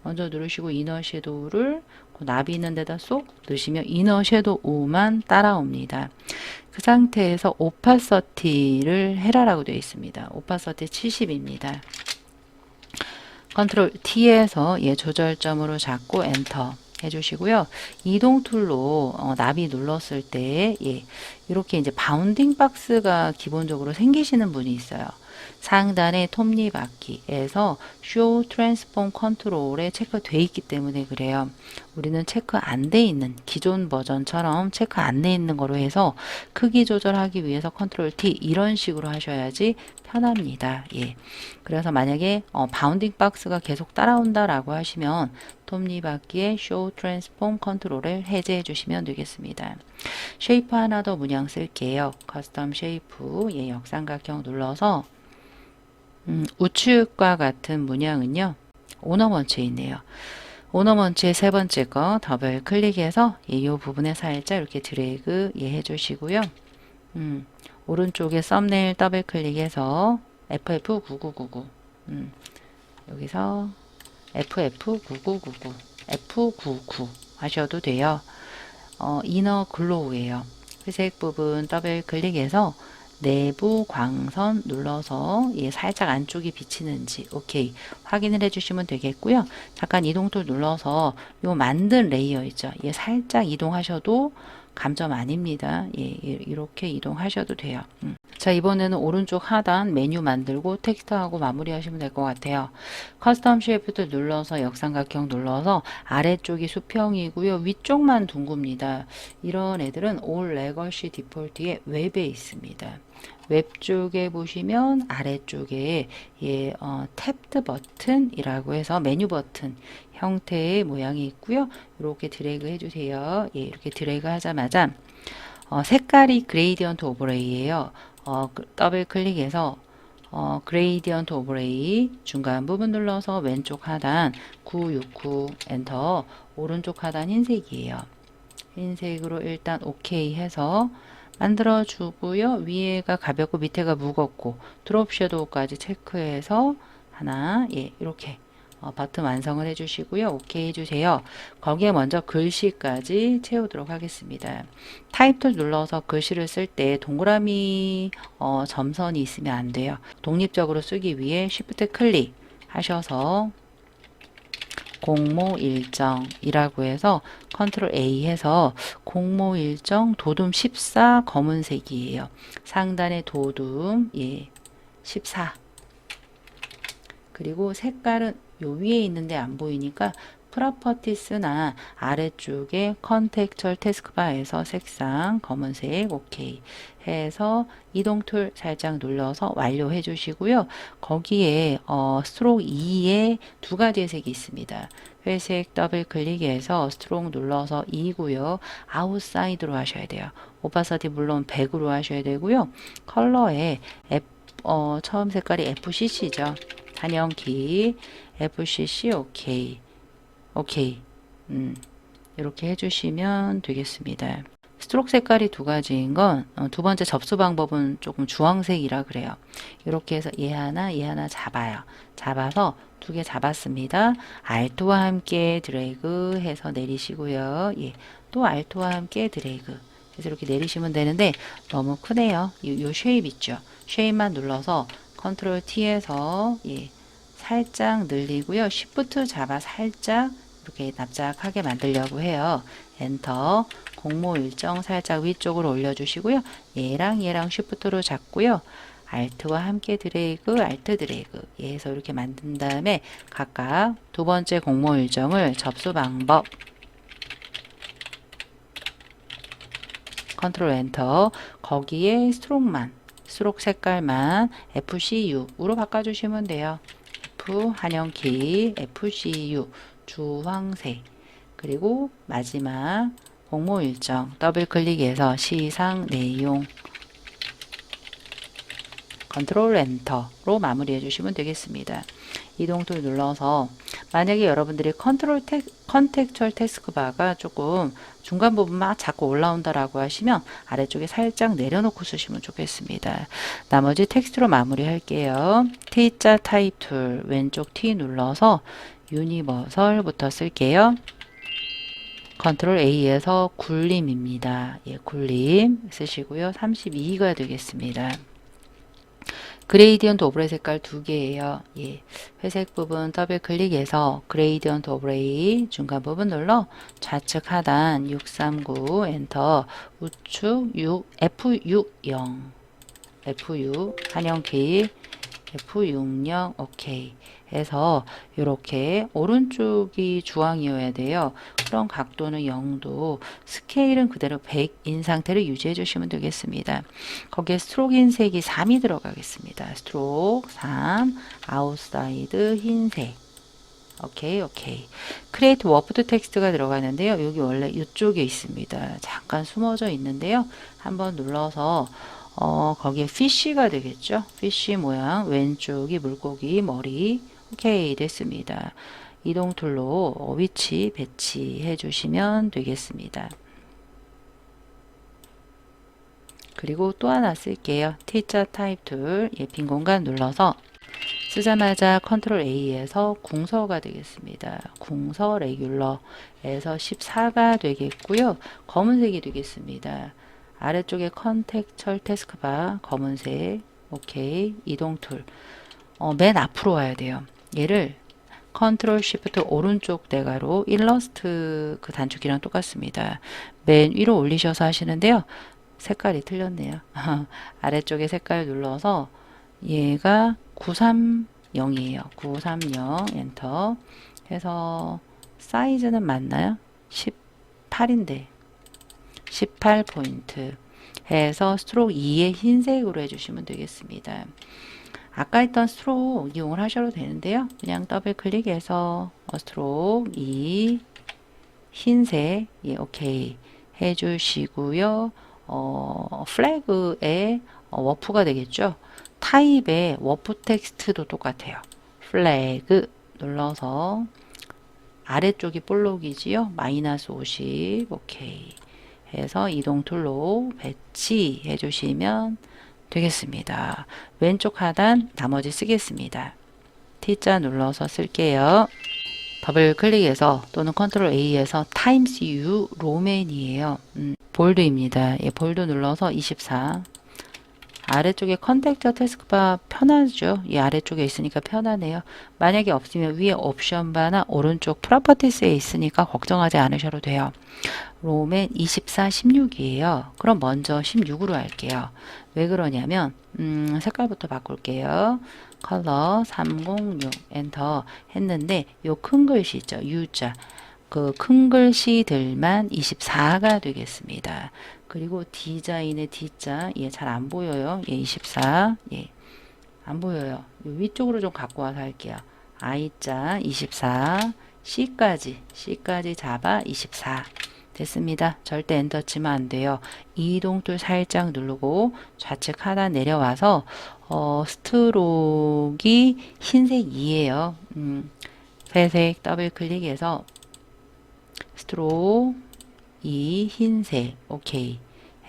먼저 누르시고 이너 섀도우를 나비 있는 데다 쏙 넣으시면 이너 섀도우만 따라옵니다. 그 상태에서 오파서티를 해라라고 되어 있습니다. 오파서티 70입니다. 컨트롤 T에서 조절점으로 잡고 엔터 해주시고요. 이동 툴로 나비 눌렀을 때 이렇게 이제 바운딩 박스가 기본적으로 생기시는 분이 있어요. 상단에 톱니바퀴에서 Show Transform Control에 체크되어 있기 때문에 그래요. 우리는 체크 안 돼 있는 기존 버전처럼 체크 안 돼 있는 거로 해서 크기 조절하기 위해서 컨트롤 T 이런 식으로 하셔야지 편합니다. 그래서 만약에 바운딩 박스가 계속 따라온다 라고 하시면 톱니바퀴에 Show Transform Control을 해제해 주시면 되겠습니다. 쉐이프 하나 더 문양 쓸게요. 커스텀 쉐이프 역삼각형 눌러서 우측과 같은 문양은요. 오너먼치에 있네요. 오너먼치의 세 번째 거 더블 클릭해서 이 부분에 살짝 이렇게 드래그 해주시고요. 오른쪽에 썸네일 더블 클릭해서 FF9999 여기서 FF9999 F99 하셔도 돼요. 이너 글로우예요. 회색 부분 더블 클릭해서 내부 광선 눌러서 살짝 안쪽이 비치는지 오케이 확인을 해주시면 되겠고요. 잠깐 이동 툴 눌러서 요 만든 레이어 있죠. 살짝 이동하셔도 감점 아닙니다. 이렇게 이동하셔도 돼요. 자, 이번에는 오른쪽 하단 메뉴 만들고 텍스트하고 마무리하시면 될 것 같아요. 커스텀 쉐이프트 눌러서 역삼각형 눌러서 아래쪽이 수평이고요. 위쪽만 둥굽니다. 이런 애들은 올 레거시 디폴트의 웹에 있습니다. 웹 쪽에 보시면 아래쪽에 탭드 버튼이라고 해서 메뉴 버튼 형태의 모양이 있고요. 이렇게 드래그 해주세요. 이렇게 드래그 하자마자 색깔이 그레이디언트 오버레이예요. 더블 클릭해서 그레이디언트 오버레이 중간 부분 눌러서 왼쪽 하단 969 엔터 오른쪽 하단 흰색이에요. 흰색으로 일단 OK 해서 만들어 주고요. 위에가 가볍고 밑에가 무겁고 드롭 섀도우까지 체크해서 하나 이렇게 버튼 완성을 해주시고요. OK 해주세요. 거기에 먼저 글씨까지 채우도록 하겠습니다. 타입 툴 눌러서 글씨를 쓸 때 동그라미 점선이 있으면 안 돼요. 독립적으로 쓰기 위해 Shift 클릭 하셔서 공모 일정이라고 해서 컨트롤 A 해서 공모 일정 도둠 14 검은색이에요. 상단에 도둠 14 그리고 색깔은 요 위에 있는데 안 보이니까 프로퍼티스나 아래쪽에 컨텍스처럴 태스크바에서 색상 검은색 오케이 해서 이동 툴 살짝 눌러서 완료해 주시고요. 거기에 스트로크 2에 두 가지의 색이 있습니다. 회색 더블 클릭해서 스트로크 눌러서 2고요. 아웃사이드로 하셔야 돼요. 오파서티 물론 100으로 하셔야 되고요. 컬러에 처음 색깔이 FCC죠. 단연키 FCC 오케이 오케이 이렇게 해주시면 되겠습니다. 스트로크 색깔이 두 가지인 건 두 번째 접수 방법은 조금 주황색이라 그래요. 이렇게 해서 얘 하나 잡아요. 잡아서 두 개 잡았습니다. 알트와 함께 드래그 해서 내리시고요. 예, 또 알트와 함께 드래그 해서 이렇게 내리시면 되는데 너무 크네요. 요 쉐입 있죠. 쉐입만 눌러서 컨트롤 T에서 예, 살짝 늘리고요. Shift 잡아 살짝 이렇게 납작하게 만들려고 해요. 엔터 공모 일정 살짝 위쪽으로 올려주시고요. 얘랑 Shift로 잡고요. 알트와 함께 드래그, 알트 드래그 해서 이렇게 만든 다음에 각각 두 번째 공모 일정을 접수 방법 컨트롤 엔터 거기에 스트로크 색깔만 FCU로 바꿔주시면 돼요. F 한영키 FCU 주황색 그리고 마지막 공모 일정 더블 클릭해서 시상 내용 컨트롤 엔터로 마무리해 주시면 되겠습니다. 이동 툴 눌러서 만약에 여러분들이 컨텍스처럴 태스크바가 조금 중간 부분 막 자꾸 올라온다라고 하시면 아래쪽에 살짝 내려놓고 쓰시면 좋겠습니다. 나머지 텍스트로 마무리 할게요. T자 타입 툴 왼쪽 T 눌러서 유니버설부터 쓸게요. 컨트롤 A에서 굴림입니다. 예, 굴림 쓰시고요. 32가 되겠습니다. 그레이디언트 오브레이 색깔 두 개예요. 예, 회색 부분 더블 클릭해서 그레이디언트 오브레이 중간 부분 눌러 좌측 하단 639 엔터 우측 F60 F6 한영키 F60 오케이 해서 이렇게 오른쪽이 주황이어야 돼요. 그럼 각도는 0도 스케일은 그대로 100인 상태를 유지해 주시면 되겠습니다. 거기에 스트로크 흰색이 3이 들어가겠습니다. 스트로크 3 아웃사이드 흰색 오케이 오케이 크리에이트 워프드 텍스트가 들어가는데요. 여기 원래 이쪽에 있습니다. 잠깐 숨어져 있는데요. 한번 눌러서 거기에 피쉬가 되겠죠. 피쉬 모양 왼쪽이 물고기 머리 오케이 됐습니다. 이동 툴로 위치 배치해 주시면 되겠습니다. 그리고 또 하나 쓸게요. T자 타입 툴 예, 빈 공간 눌러서 쓰자마자 컨트롤 A에서 궁서가 되겠습니다. 궁서 레귤러에서 14가 되겠고요. 검은색이 되겠습니다. 아래쪽에 컨텍스처럴 태스크바 검은색 오케이 이동 툴 맨 앞으로 와야 돼요. 얘를 컨트롤 쉬프트 오른쪽 대가로 일러스트 그 단축키랑 똑같습니다. 맨 위로 올리셔서 하시는데요. 색깔이 틀렸네요. 아래쪽에 색깔 눌러서 얘가 930이에요. 930 엔터 해서 사이즈는 맞나요? 18인데 18포인트 해서 스트로크 2의 흰색으로 해주시면 되겠습니다. 아까 했던 스트로크 이용을 하셔도 되는데요. 그냥 더블 클릭해서 스트로크 2 흰색 예, 오케이 해주시고요. 플래그의 워프가 되겠죠. 타입의 워프 텍스트도 똑같아요. 플래그 눌러서 아래쪽이 볼록이지요. 마이너스 50 오케이 해서 이동 툴로 배치해 주시면 되겠습니다. 왼쪽 하단 나머지 쓰겠습니다. T자 눌러서 쓸게요. 더블 클릭해서 또는 컨트롤 A에서 타임스 U 로맨이에요. 볼드입니다. 예, 볼드 눌러서 24 아래쪽에 컨텍스처 태스크바 편하죠. 이 아래쪽에 있으니까 편하네요. 만약에 없으면 위에 옵션 바나 오른쪽 프로퍼티스에 있으니까 걱정하지 않으셔도 돼요. 롬엔 24, 16이에요. 그럼 먼저 16으로 할게요. 왜 그러냐면 색깔부터 바꿀게요. 컬러 306 엔터 했는데 요 큰 글씨 있죠. U자. 그 큰 글씨들만 24가 되겠습니다. 그리고 디자인의 D자, 얘 잘 안 보여요. 얘 24, 예, 안 보여요. 요 위쪽으로 좀 갖고 와서 할게요. I자 24, C까지 잡아 24. 됐습니다. 절대 엔터 치면 안 돼요. 이동툴 살짝 누르고 좌측 하단 내려와서 스트로크이 흰색이에요. 회색 더블 클릭해서 스트로크 이 흰색 오케이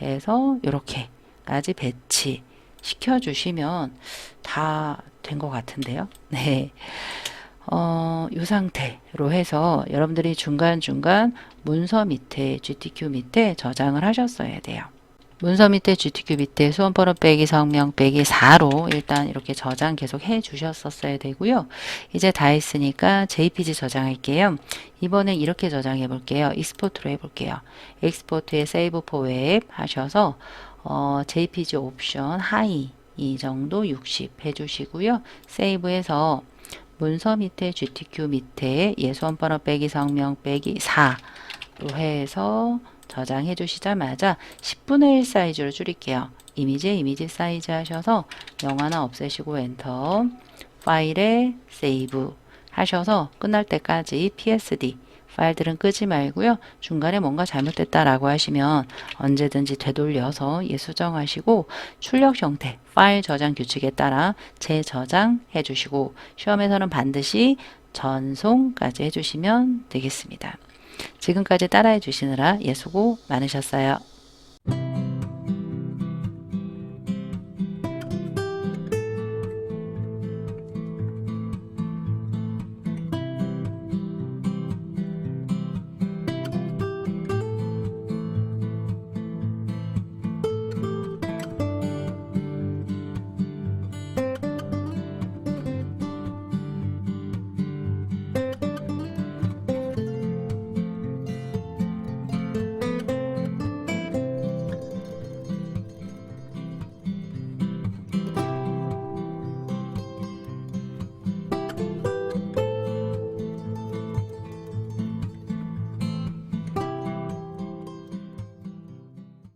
해서 이렇게까지 배치 시켜주시면 다 된 것 같은데요. 네. 이 상태로 해서 여러분들이 중간중간 문서 밑에 GTQ 밑에 저장을 하셨어야 돼요. 문서 밑에 GTQ 밑에 수험번호 빼기 성명 빼기 4로 일단 이렇게 저장 계속 해 주셨었어야 되고요. 이제 다 했으니까 JPG 저장할게요. 이번엔 이렇게 저장해 볼게요. 익스포트로 해볼게요. 익스포트에 세이브 포 웹 하셔서 JPG 옵션 하이 이 정도 60 해주시고요. 세이브해서 문서 밑에 GTQ 밑에 수험번호 빼기 성명 빼기 4로 해서 저장해 주시자마자 10분의 1 사이즈로 줄일게요. 이미지 사이즈 하셔서 영화나 없애시고 엔터 파일에 세이브 하셔서 끝날 때까지 PSD 파일들은 끄지 말고요. 중간에 뭔가 잘못됐다라고 하시면 언제든지 되돌려서 수정하시고 출력 형태 파일 저장 규칙에 따라 재저장해 주시고 시험에서는 반드시 전송까지 해주시면 되겠습니다. 지금까지 따라해 주시느라 수고 많으셨어요.